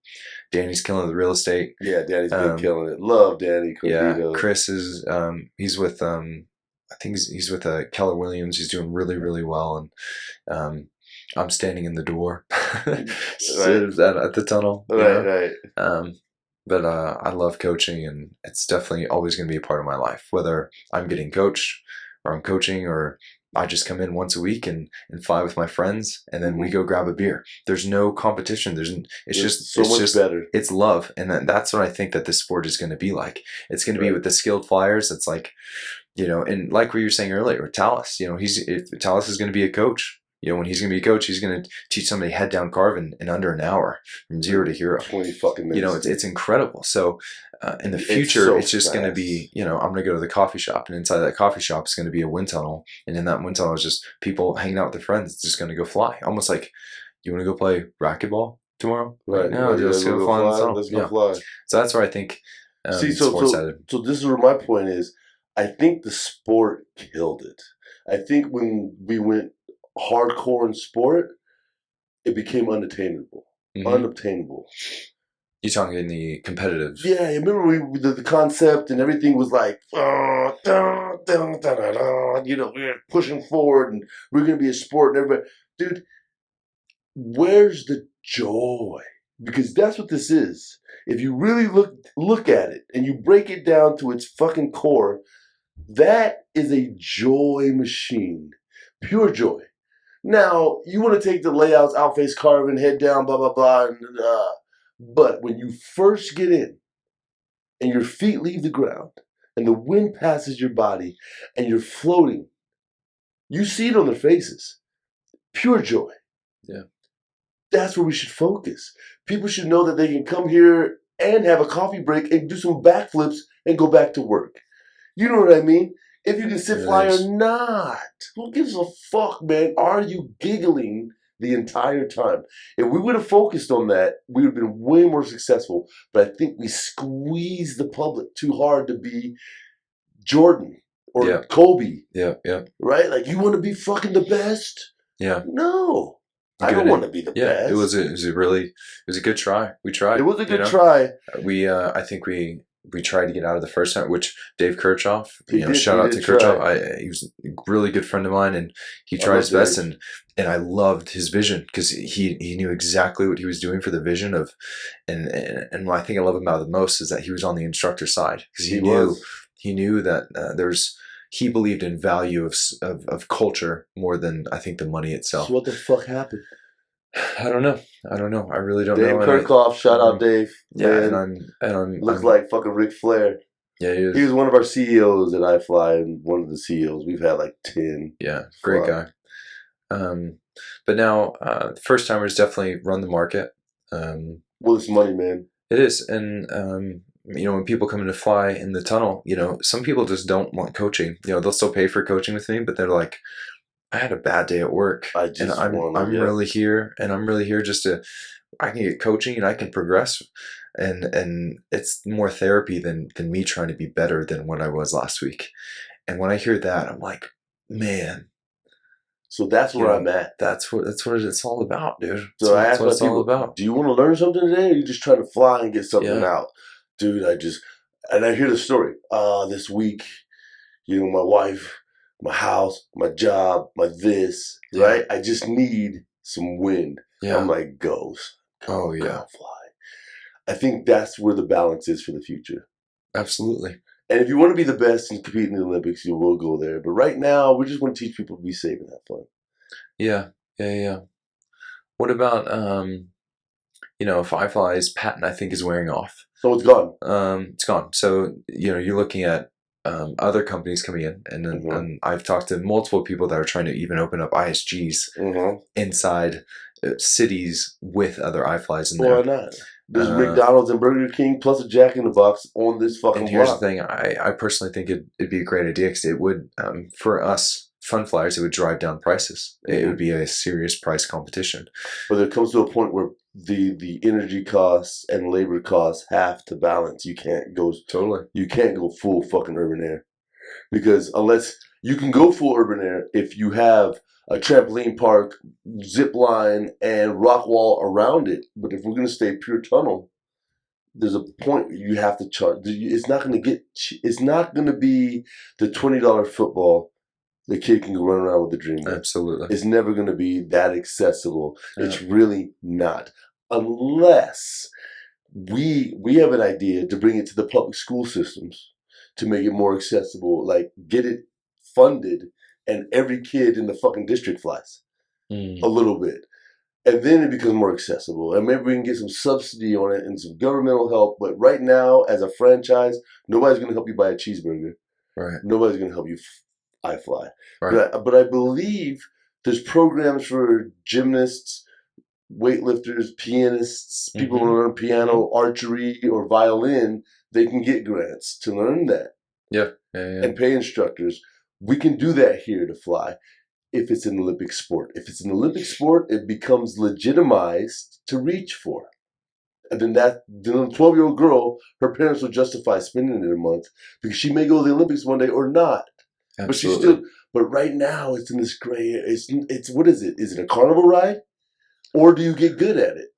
Danny's killing the real estate. Yeah, Danny's been killing it. Love Danny Cordito. Yeah, Chris is he's with I think he's with Keller Williams. He's doing really, really well, and I'm standing in the door at the tunnel. Right. But I love coaching, and it's definitely always going to be a part of my life, whether I'm getting coached or I'm coaching, or I just come in once a week and fly with my friends, and then we go grab a beer. There's no competition. It's just better. It's love, and that's what I think that this sport is going to be like. It's going to be with the skilled flyers. It's like, and like what you were saying earlier with Talis, if Talis is going to be a coach. When he's going to be a coach, he's going to teach somebody head down carve in under an hour from 0 to hero. 20 fucking minutes. It's incredible. So in the future, it's just going to be, I'm going to go to the coffee shop, and inside that coffee shop is going to be a wind tunnel. And in that wind tunnel is just people hanging out with their friends. It's just going to go fly. Almost like, you want to go play racquetball tomorrow? Right. No, let's go fly in the tunnel. Let's go fly. So that's where I think sports headed. So this is where my point is. I think the sport killed it. I think when we went hardcore in sport, it became unobtainable. You talking the competitive? Yeah, remember the concept and everything was like, dun, dun, dun, dun, dun, we're pushing forward and we're going to be a sport and everybody. Dude, where's the joy? Because that's what this is. If you really look at it and you break it down to its fucking core, that is a joy machine. Pure joy. Now, you want to take the layouts, outface carving, head down, blah, blah, blah. But when you first get in and your feet leave the ground and the wind passes your body and you're floating, you see it on their faces. Pure joy. Yeah. That's where we should focus. People should know that they can come here and have a coffee break and do some backflips and go back to work. You know what I mean? If you can sit fly or not. Who gives a fuck, man? Are you giggling the entire time? If we would have focused on that, we would have been way more successful. But I think we squeezed the public too hard to be Jordan or Kobe. Yeah, yeah. Right? Like, you want to be fucking the best? Yeah. No. I don't want to be the best. It was a good try. We tried. It was a good try. I think we tried to get out of the first time, which Dave Kirchhoff, shout out to Kirchhoff. He was a really good friend of mine, and he tried his best, and I loved his vision because he knew exactly what he was doing for the vision of, and what I think I love about it the most is that he was on the instructor side because he knew that he believed in value of culture more than I think the money itself. So what the fuck happened? I don't know. I really don't know. Dave Kirchhoff, shout out Dave. Yeah, man. and I'm looks like fucking Ric Flair. Yeah, he is. He was one of our CEOs at iFLY and one of the CEOs. We've had like 10. Yeah, great guy. But now first timers definitely run the market. Well, it's money, man. It is, and when people come in to fly in the tunnel, some people just don't want coaching. They'll still pay for coaching with me, but they're like, I had a bad day at work, and I'm really here, and I'm really here just to, I can get coaching and I can progress, and it's more therapy than me trying to be better than what I was last week. And when I hear that, I'm like, man. So that's where I'm at. That's what it's all about, dude. So I asked my people, do you want to learn something today, or are you just trying to fly and get something out? Dude, and I hear the story. This week, my wife, my house, my job, my this, right? I just need some wind. Yeah. I'm like, go fly. I think that's where the balance is for the future. Absolutely. And if you want to be the best and compete in the Olympics, you will go there. But right now, we just want to teach people to be safe and have fun. Yeah. What about, if iFLY's patent, I think, is wearing off. So it's gone. It's gone. So, you're looking at other companies coming in, and then and I've talked to multiple people that are trying to even open up ISGs inside cities with other iFLYs in there. Why not? There's McDonald's and Burger King plus a Jack in the Box on this fucking block. And here's the thing. I personally think it'd be a great idea because it would, for us fun flyers, it would drive down prices. It would be a serious price competition. But there comes to a point where the energy costs and labor costs have to balance. You can't go full fucking urban air, because unless you can go full urban air if you have a trampoline park, zip line, and rock wall around it. But if we're going to stay pure tunnel, there's a point where you have to charge. It's not going to be the $20 football the kid can run around with the dream. Absolutely. It's never going to be that accessible. Yeah. It's really not. Unless we have an idea to bring it to the public school systems to make it more accessible, like get it funded and every kid in the fucking district flies a little bit. And then it becomes more accessible. And maybe we can get some subsidy on it and some governmental help. But right now, as a franchise, nobody's going to help you buy a cheeseburger. Right. Nobody's going to help you iFLY. Right. But I believe there's programs for gymnasts, weightlifters, pianists, people who learn piano, archery, or violin. They can get grants to learn that. Yeah. And pay instructors. We can do that here to fly if it's an Olympic sport. If it's an Olympic sport, it becomes legitimized to reach for. And then the 12-year-old girl, her parents will justify spending it a month because she may go to the Olympics one day or not. Absolutely. But right now it's in this gray area. It's what is it? Is it a carnival ride? Or do you get good at it?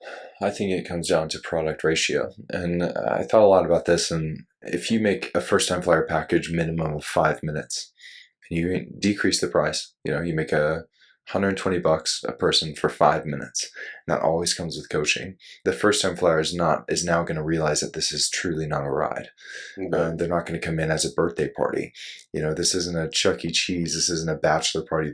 I think it comes down to product ratio. And I thought a lot about this. And if you make a first-time flyer package minimum of 5 minutes, and you decrease the price, you make $120 a person for 5 minutes. And that always comes with coaching. The first-time flyer is now going to realize that this is truly not a ride. Okay. They're not going to come in as a birthday party. This isn't a Chuck E. Cheese. This isn't a bachelor party.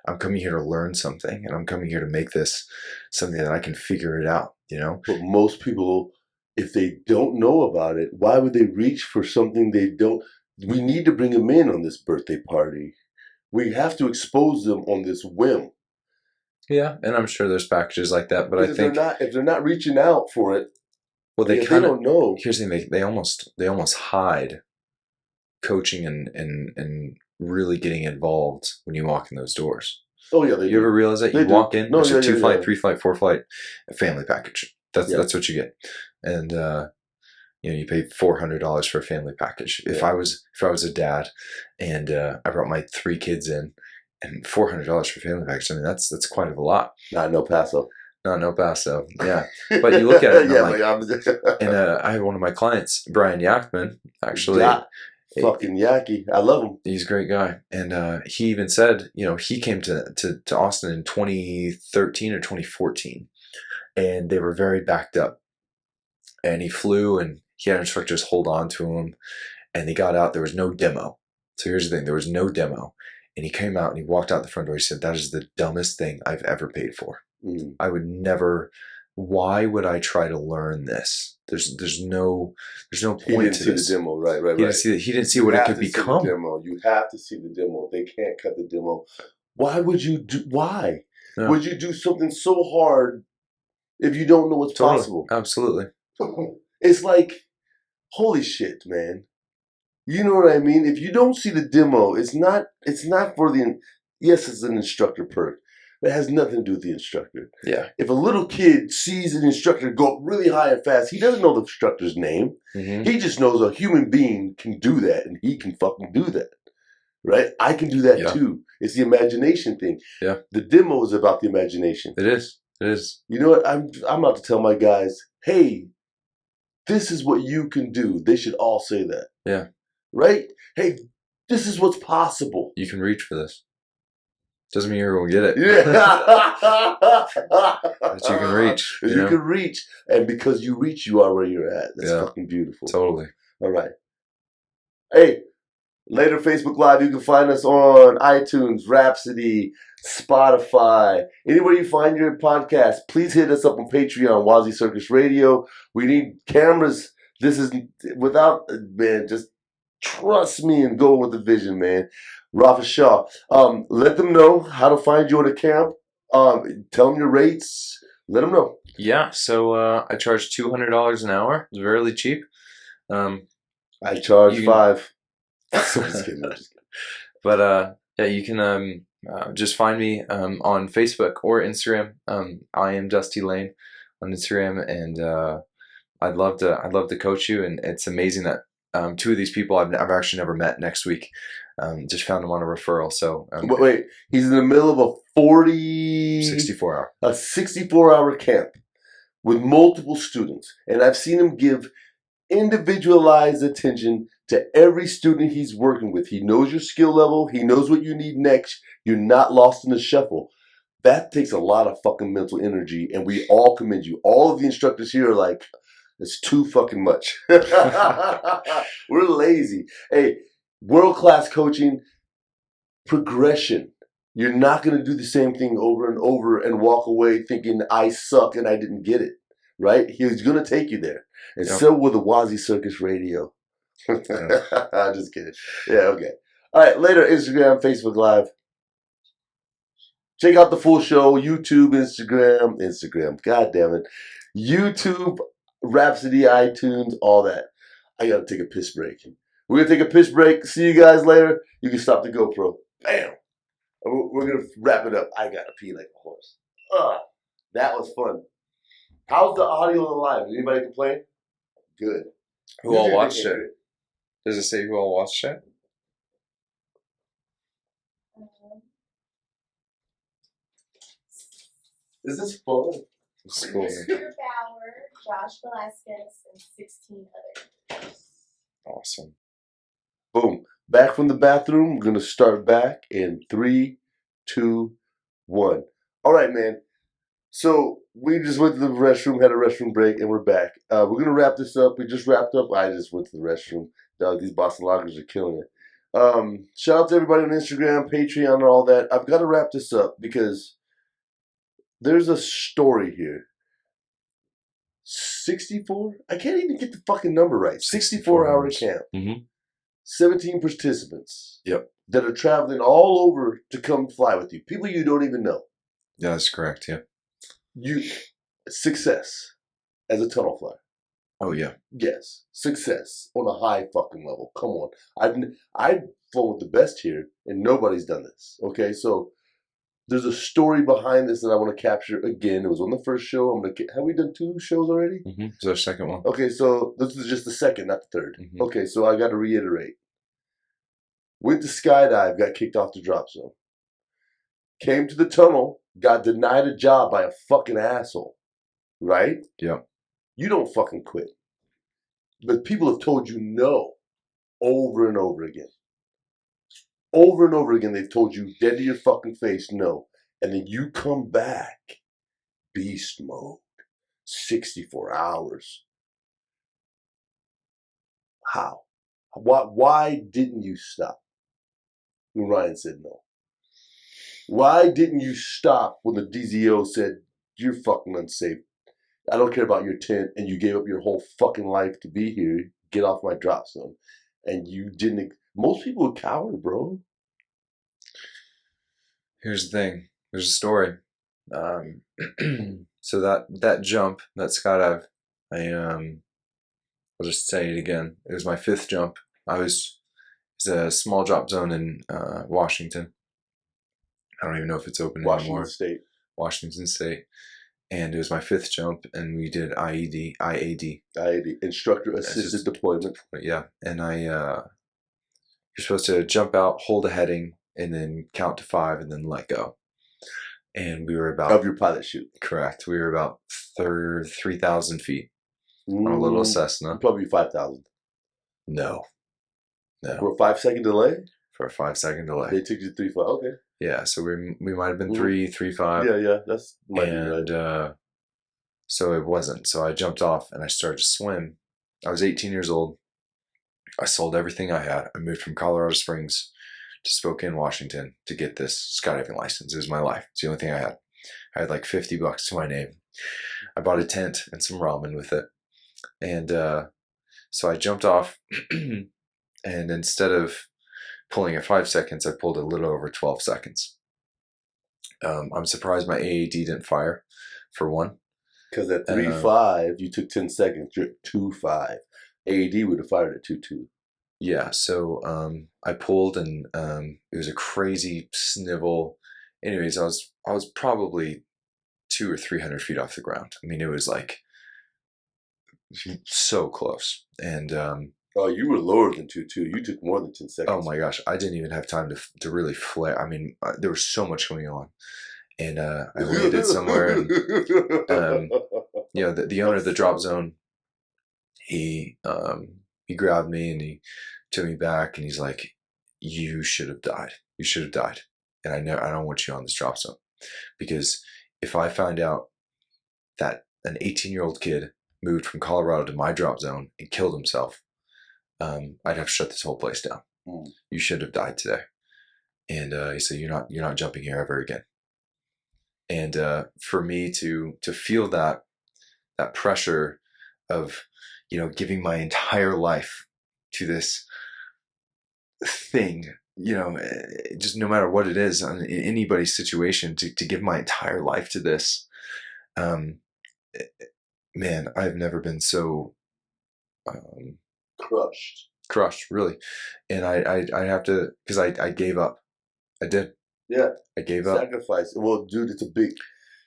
I'm coming here to learn something, and I'm coming here to make this something that I can figure it out, But most people, if they don't know about it, why would they reach for something they don't? We need to bring them in on this birthday party. We have to expose them on this whim. Yeah, and I'm sure there's packages like that, but I think if they're not reaching out for it, well, they don't know. Here's the thing: they almost hide coaching and really getting involved when you walk in those doors. Oh yeah, you ever realize that you walk in? There's a 2-flight, 3-flight, 4-flight family package. That's what you get, and you pay $400 for a family package. If I was a dad and I brought my 3 kids in, and $400 for a family package, I mean that's quite a lot. Not in El Paso. Not El Paso, yeah. But you look at it, and I had one of my clients, Brian Yakman, actually. Fucking Yaki. I love him. He's a great guy. And he even said, he came to Austin in 2013 or 2014, and they were very backed up. And he flew, and he had instructors hold on to him, and he got out. There was no demo. So here's the thing. There was no demo. And he came out, and he walked out the front door. He said, that is the dumbest thing I've ever paid for. I would never. Why would I try to learn this? There's no point to this. The demo, right. He didn't see what it could become. You have to see the demo. They can't cut the demo. Why would you do? Why would you do something so hard if you don't know what's possible? Absolutely. It's like, holy shit, man. You know what I mean? If you don't see the demo, it's not for the. Yes, it's an instructor perk. It has nothing to do with the instructor. Yeah. If a little kid sees an instructor go up really high and fast, he doesn't know the instructor's name. Mm-hmm. He just knows a human being can do that, and he can fucking do that. Right? I can do that too. It's the imagination thing. Yeah. The demo is about the imagination. It is. You know what? I'm about to tell my guys, hey, this is what you can do. They should all say that. Yeah. Right? Hey, this is what's possible. You can reach for this. Doesn't mean you're going to get it. Yeah. But you can reach. You can reach. And because you reach, you are where you're at. That's fucking beautiful. Totally. All right. Hey, later Facebook Live, you can find us on iTunes, Rhapsody, Spotify. Anywhere you find your podcast, please hit us up on Patreon, WazzyCircus Radio. We need cameras. This is without, man, just trust me and go with the vision, man. Rafa Shaw. Let them know how to find you at a camp. Tell them your rates. Let them know. Yeah, so I charge $200 an hour. It's really cheap. I charge $5. Just kidding. But yeah, you can just find me on Facebook or Instagram. I am Dusty Lane on Instagram, and I'd love to coach you. And it's amazing that 2 of these people I've actually never met next week. Just found them on a referral. So wait, he's in the middle of a 64-hour camp with multiple students, and I've seen him give individualized attention to every student he's working with. He knows your skill level. He knows what you need next. You're not lost in the shuffle. That takes a lot of fucking mental energy, and we all commend you. All of the instructors here are like, it's too fucking much. We're lazy. Hey, world-class coaching, progression. You're not going to do the same thing over and over and walk away thinking, I suck and I didn't get it. Right? He's going to take you there. And so will the WazzyCircus Radio. I'm just kidding. Yeah, okay. All right, later, Instagram, Facebook Live. Check out the full show, YouTube, Instagram. God damn it. YouTube, Rhapsody, iTunes, all that. I got to take a piss break. We're going to take a piss break. See you guys later. You can stop the GoPro. Bam. We're going to wrap it up. I got to pee like a horse. That was fun. How's the audio on the live? Did anybody complain? Good. Who all watched it? Does it say who all watched it? Is this fun? It's cool. Mr. Bauer, Josh Velasquez, and 16 others. Awesome. Boom. Back from the bathroom. We're going to start back in 3, 2, 1. All right, man. So we just went to the restroom, had a restroom break, and we're back. We're going to wrap this up. We just wrapped up. I just went to the restroom. Dog, these Boston Loggers are killing it. Shout out to everybody on Instagram, Patreon, and all that. I've got to wrap this up because there's a story here. 64? I can't even get the fucking number right. 64-hour camp. Mm-hmm. 17 participants. Yep. That are traveling all over to come fly with you. People you don't even know. Yeah, that's correct. Yeah. Success as a tunnel flyer. Oh yeah. Yes, success on a high fucking level. Come on, I've flown with the best here, and nobody's done this. Okay, so there's a story behind this that I want to capture again. It was on the first show. Have we done 2 shows already? Mm-hmm. It's our second one. Okay, so this is just the second, not the third. Mm-hmm. Okay, so I got to reiterate. Went to skydive, got kicked off the drop zone. Came to the tunnel, got denied a job by a fucking asshole. Right? Yeah. You don't fucking quit. But people have told you no over and over again. Over and over again, they've told you dead to your fucking face no. And then you come back, beast mode, 64 hours. How? Why didn't you stop when Ryan said no? Why didn't you stop when the DZO said, you're fucking unsafe? I don't care about your tent, and you gave up your whole fucking life to be here. Get off my drop zone. And you didn't. Most people would cower, bro. Here's the thing. There's a story. So that jump, that skydive, I'll just say it again. It was my 5th jump. It's a small drop zone in Washington. I don't even know if it's open anymore. Washington State. And it was my 5th jump, and we did IAD. Instructor Assisted Deployment. Yeah, and you're supposed to jump out, hold a heading, and then count to 5, and then let go. And we were about... Of your pilot chute. Correct. We were about 3,000 feet on a little Cessna. Probably 5,000. No. For a 5-second delay? For a 5-second delay. They took you 3, 5. Okay. Yeah, so we might have been 3, 5. Yeah, that's might be right. So it wasn't. So I jumped off and I started to swim. I was 18 years old. I sold everything I had. I moved from Colorado Springs to Spokane, Washington to get this skydiving license. It was my life. It's the only thing I had. I had like $50 to my name. I bought a tent and some ramen with it. And so I jumped off, and instead of pulling at 5 seconds, I pulled a little over 12 seconds. I'm surprised my AAD didn't fire, for one. Because at 3.5, you took 10 seconds. You're at 2.5. AAD would have fired at 2.2. Yeah, so I pulled, and it was a crazy snivel. Anyways, I was probably 200 or 300 feet off the ground. I mean, it was like so close. And oh, you were lower than 2.2. You took more than 10 seconds. Oh my gosh, I didn't even have time to really flare. I mean, there was so much going on, and I landed somewhere. And, the owner of the drop zone, he grabbed me and he took me back, and he's like, "You should have died. You should have died, and I don't want you on this drop zone, because if I find out that an 18-year-old kid moved from Colorado to my drop zone and killed himself, I'd have to shut this whole place down. You should have died today." And he said, "You're not jumping here ever again." And for me to feel that pressure of, giving my entire life to this thing, just no matter what it is, in anybody's situation, to give my entire life to this, man, I've never been so crushed, really. And I have to, because I gave up. I did. Yeah. I gave up. Sacrifice. Well, dude, it's a big.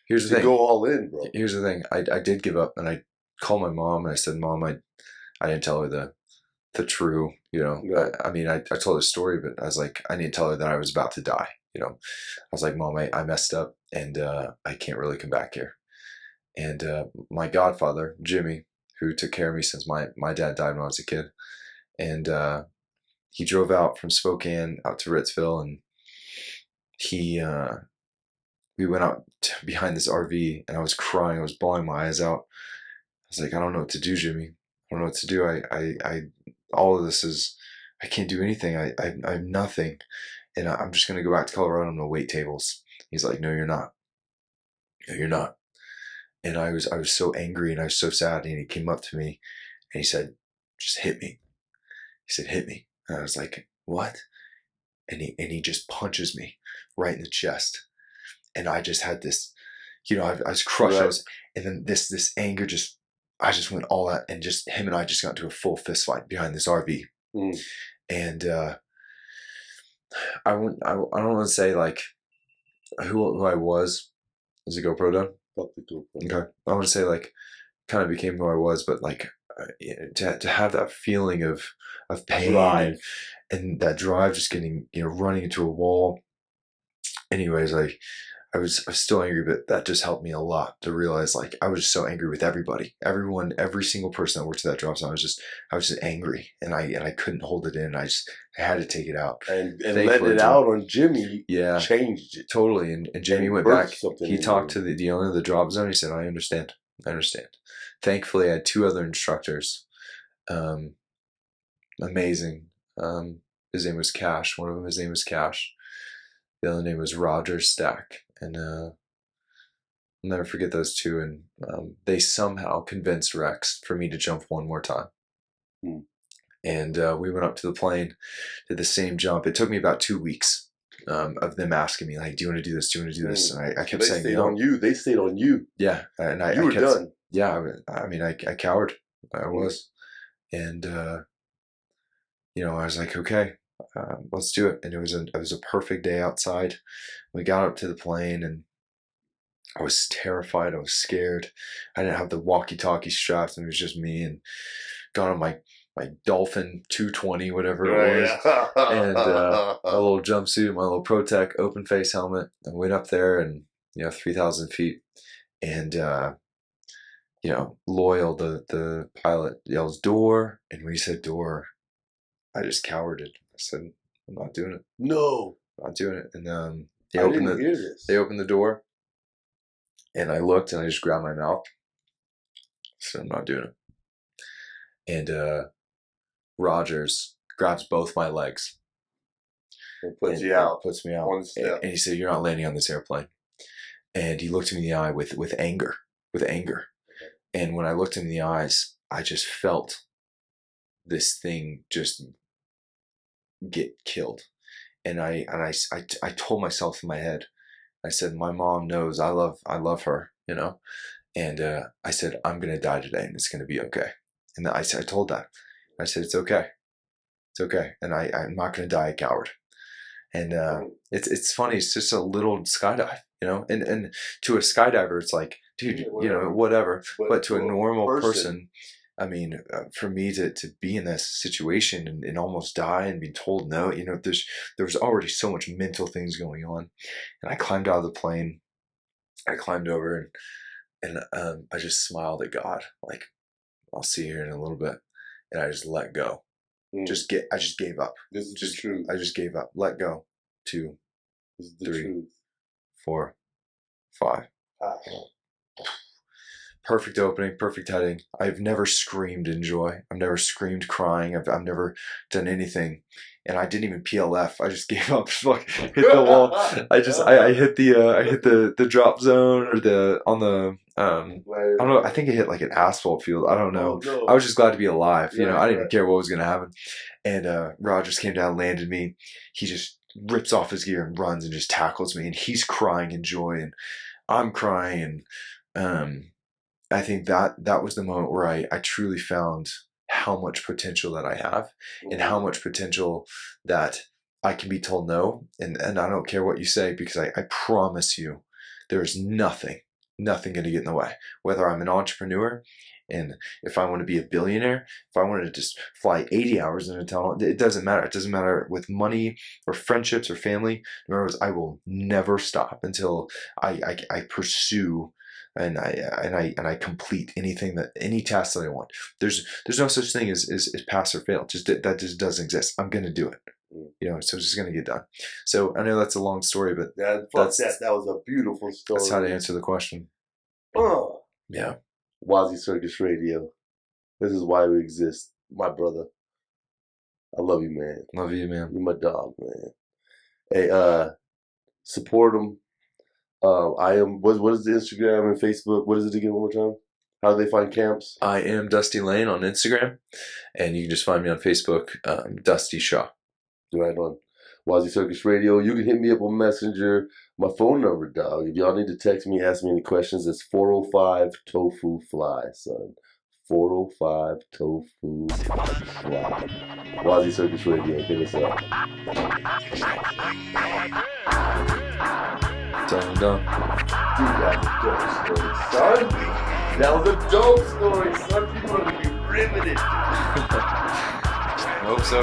Here's the thing. Go all in, bro. Here's the thing. I did give up, and I called my mom and I said, "Mom, I didn't tell her the true, Right. I mean, I told her the story, but I was like, I didn't tell her that I was about to die, I was like, Mom, I messed up, and I can't really come back here. And my godfather, Jimmy, who took care of me since my dad died when I was a kid, and he drove out from Spokane out to Ritzville, and we went out behind this RV, and I was crying. I was bawling my eyes out. I was like, I don't know what to do, Jimmy. I don't know what to do. I all of this is, I can't do anything. I have nothing, and I'm just gonna go back to Colorado. I'm gonna wait tables. He's like, no, you're not. No, you're not. And I was so angry, and I was so sad. And he came up to me, and he said, just hit me. He said, hit me. And I was like, what? And he just punches me right in the chest. And I just had this, I was crushed. Right. And then this anger I just went all out, and just him and I just got into a full fist fight behind this RV. Mm. And I don't want to say like who I was. Is the GoPro done? Okay. I want to say like kind of became who I was, but like to have that feeling of pain Drive. and that drive, just getting running into a wall. Anyways, like I was still angry, but that just helped me a lot to realize like I was just so angry with everybody, everyone, every single person that worked at that drop zone. I was just angry, and I couldn't hold it in. I had to take it out. And letting it out on Jimmy changed it. Totally. And Jamie went back. He talked to the owner of the drop zone. He said, I understand. Thankfully, I had 2 other instructors. Amazing. His name was Cash. One of them, his name was Cash. The other name was Roger Stack. And I'll never forget those 2. And they somehow convinced Rex for me to jump one more time. Hmm. And we went up to the plane, did the same jump. It took me about 2 weeks of them asking me, like, do you want to do this? Do you want to do this? And I kept saying, they stayed on you. Yeah. And you were done. Yeah. I mean, I cowered. I was. And, I was like, okay, let's do it. And it was a perfect day outside. We got up to the plane, and I was terrified. I was scared. I didn't have the walkie-talkie straps, and it was just me, and got on my Dolphin 220, whatever it was, and my little jumpsuit, my little Pro-Tech open face helmet, and went up there, and 3,000 feet, and Loyal, the pilot, yells door, and when he said door, I just cowered it. I said, I'm not doing it. No, I'm not doing it. And they opened the door, and I looked, and I just grabbed my mouth. I said, I'm not doing it. And Rogers grabs both my legs. And puts you out. Puts me out. One step. And he said, you're not landing on this airplane. And he looked me in the eye with anger. And when I looked him in the eyes, I just felt this thing just get killed. And I told myself in my head, I said, my mom knows I love her, And I said, I'm going to die today, and it's going to be okay. And I told that. I said, it's okay. It's okay. And I'm not going to die a coward. And it's funny. It's just a little skydive, And to a skydiver, it's like, dude, whatever. But to a normal person, I mean, for me to be in this situation and almost die and be told no, there was already so much mental things going on. And I climbed out of the plane. I climbed over and I just smiled at God, like, I'll see you here in a little bit. And I just let go. I just gave up. This is just true. I just gave up. Let go. 2, this is the 3, truth. 4, 5. Perfect opening, perfect heading. I've never screamed in joy. I've never screamed crying. I've never done anything. And I didn't even PLF. I just gave up. Hit the wall. I hit the drop zone or I don't know. I think it hit like an asphalt field. I don't know. Oh, no. I was just glad to be alive. I didn't even Right. care what was going to happen. And Rogers came down, landed me. He just rips off his gear and runs and just tackles me. And he's crying in joy, and I'm crying. And I think that was the moment where I truly found how much potential that I have, and how much potential that I can be told no. And I don't care what you say, because I promise you, there is nothing going to get in the way. Whether I'm an entrepreneur And if I want to be a billionaire, if I wanted to just fly 80 hours in a tunnel, it doesn't matter. It doesn't matter with money or friendships or family. Remember, I will never stop until I pursue and I complete any task that I want. There's no such thing as pass or fail. That just doesn't exist. I'm gonna do it. So it's just gonna get done. So I know that's a long story, but that was a beautiful story. That's how to answer the question. Yeah. WazzyCircus Radio. This is why we exist, my brother. I love you, man. Love you, man. You're my dog, man. Hey, support them. What is the Instagram and Facebook? What is it again one more time? How do they find camps? I am Dusty Lane on Instagram, and you can just find me on Facebook, Dusty Shaw. Right on. WazzyCircus Radio. You can hit me up on Messenger. My phone number, dog. If y'all need to text me, ask me any questions, it's 405 Tofu Fly, son. 405 Tofu Fly. WazzyCircus Radio. Hit us up. Done. Dude, that was a dope story, son. That was a dope story, son. People are going to be riveted. I hope so.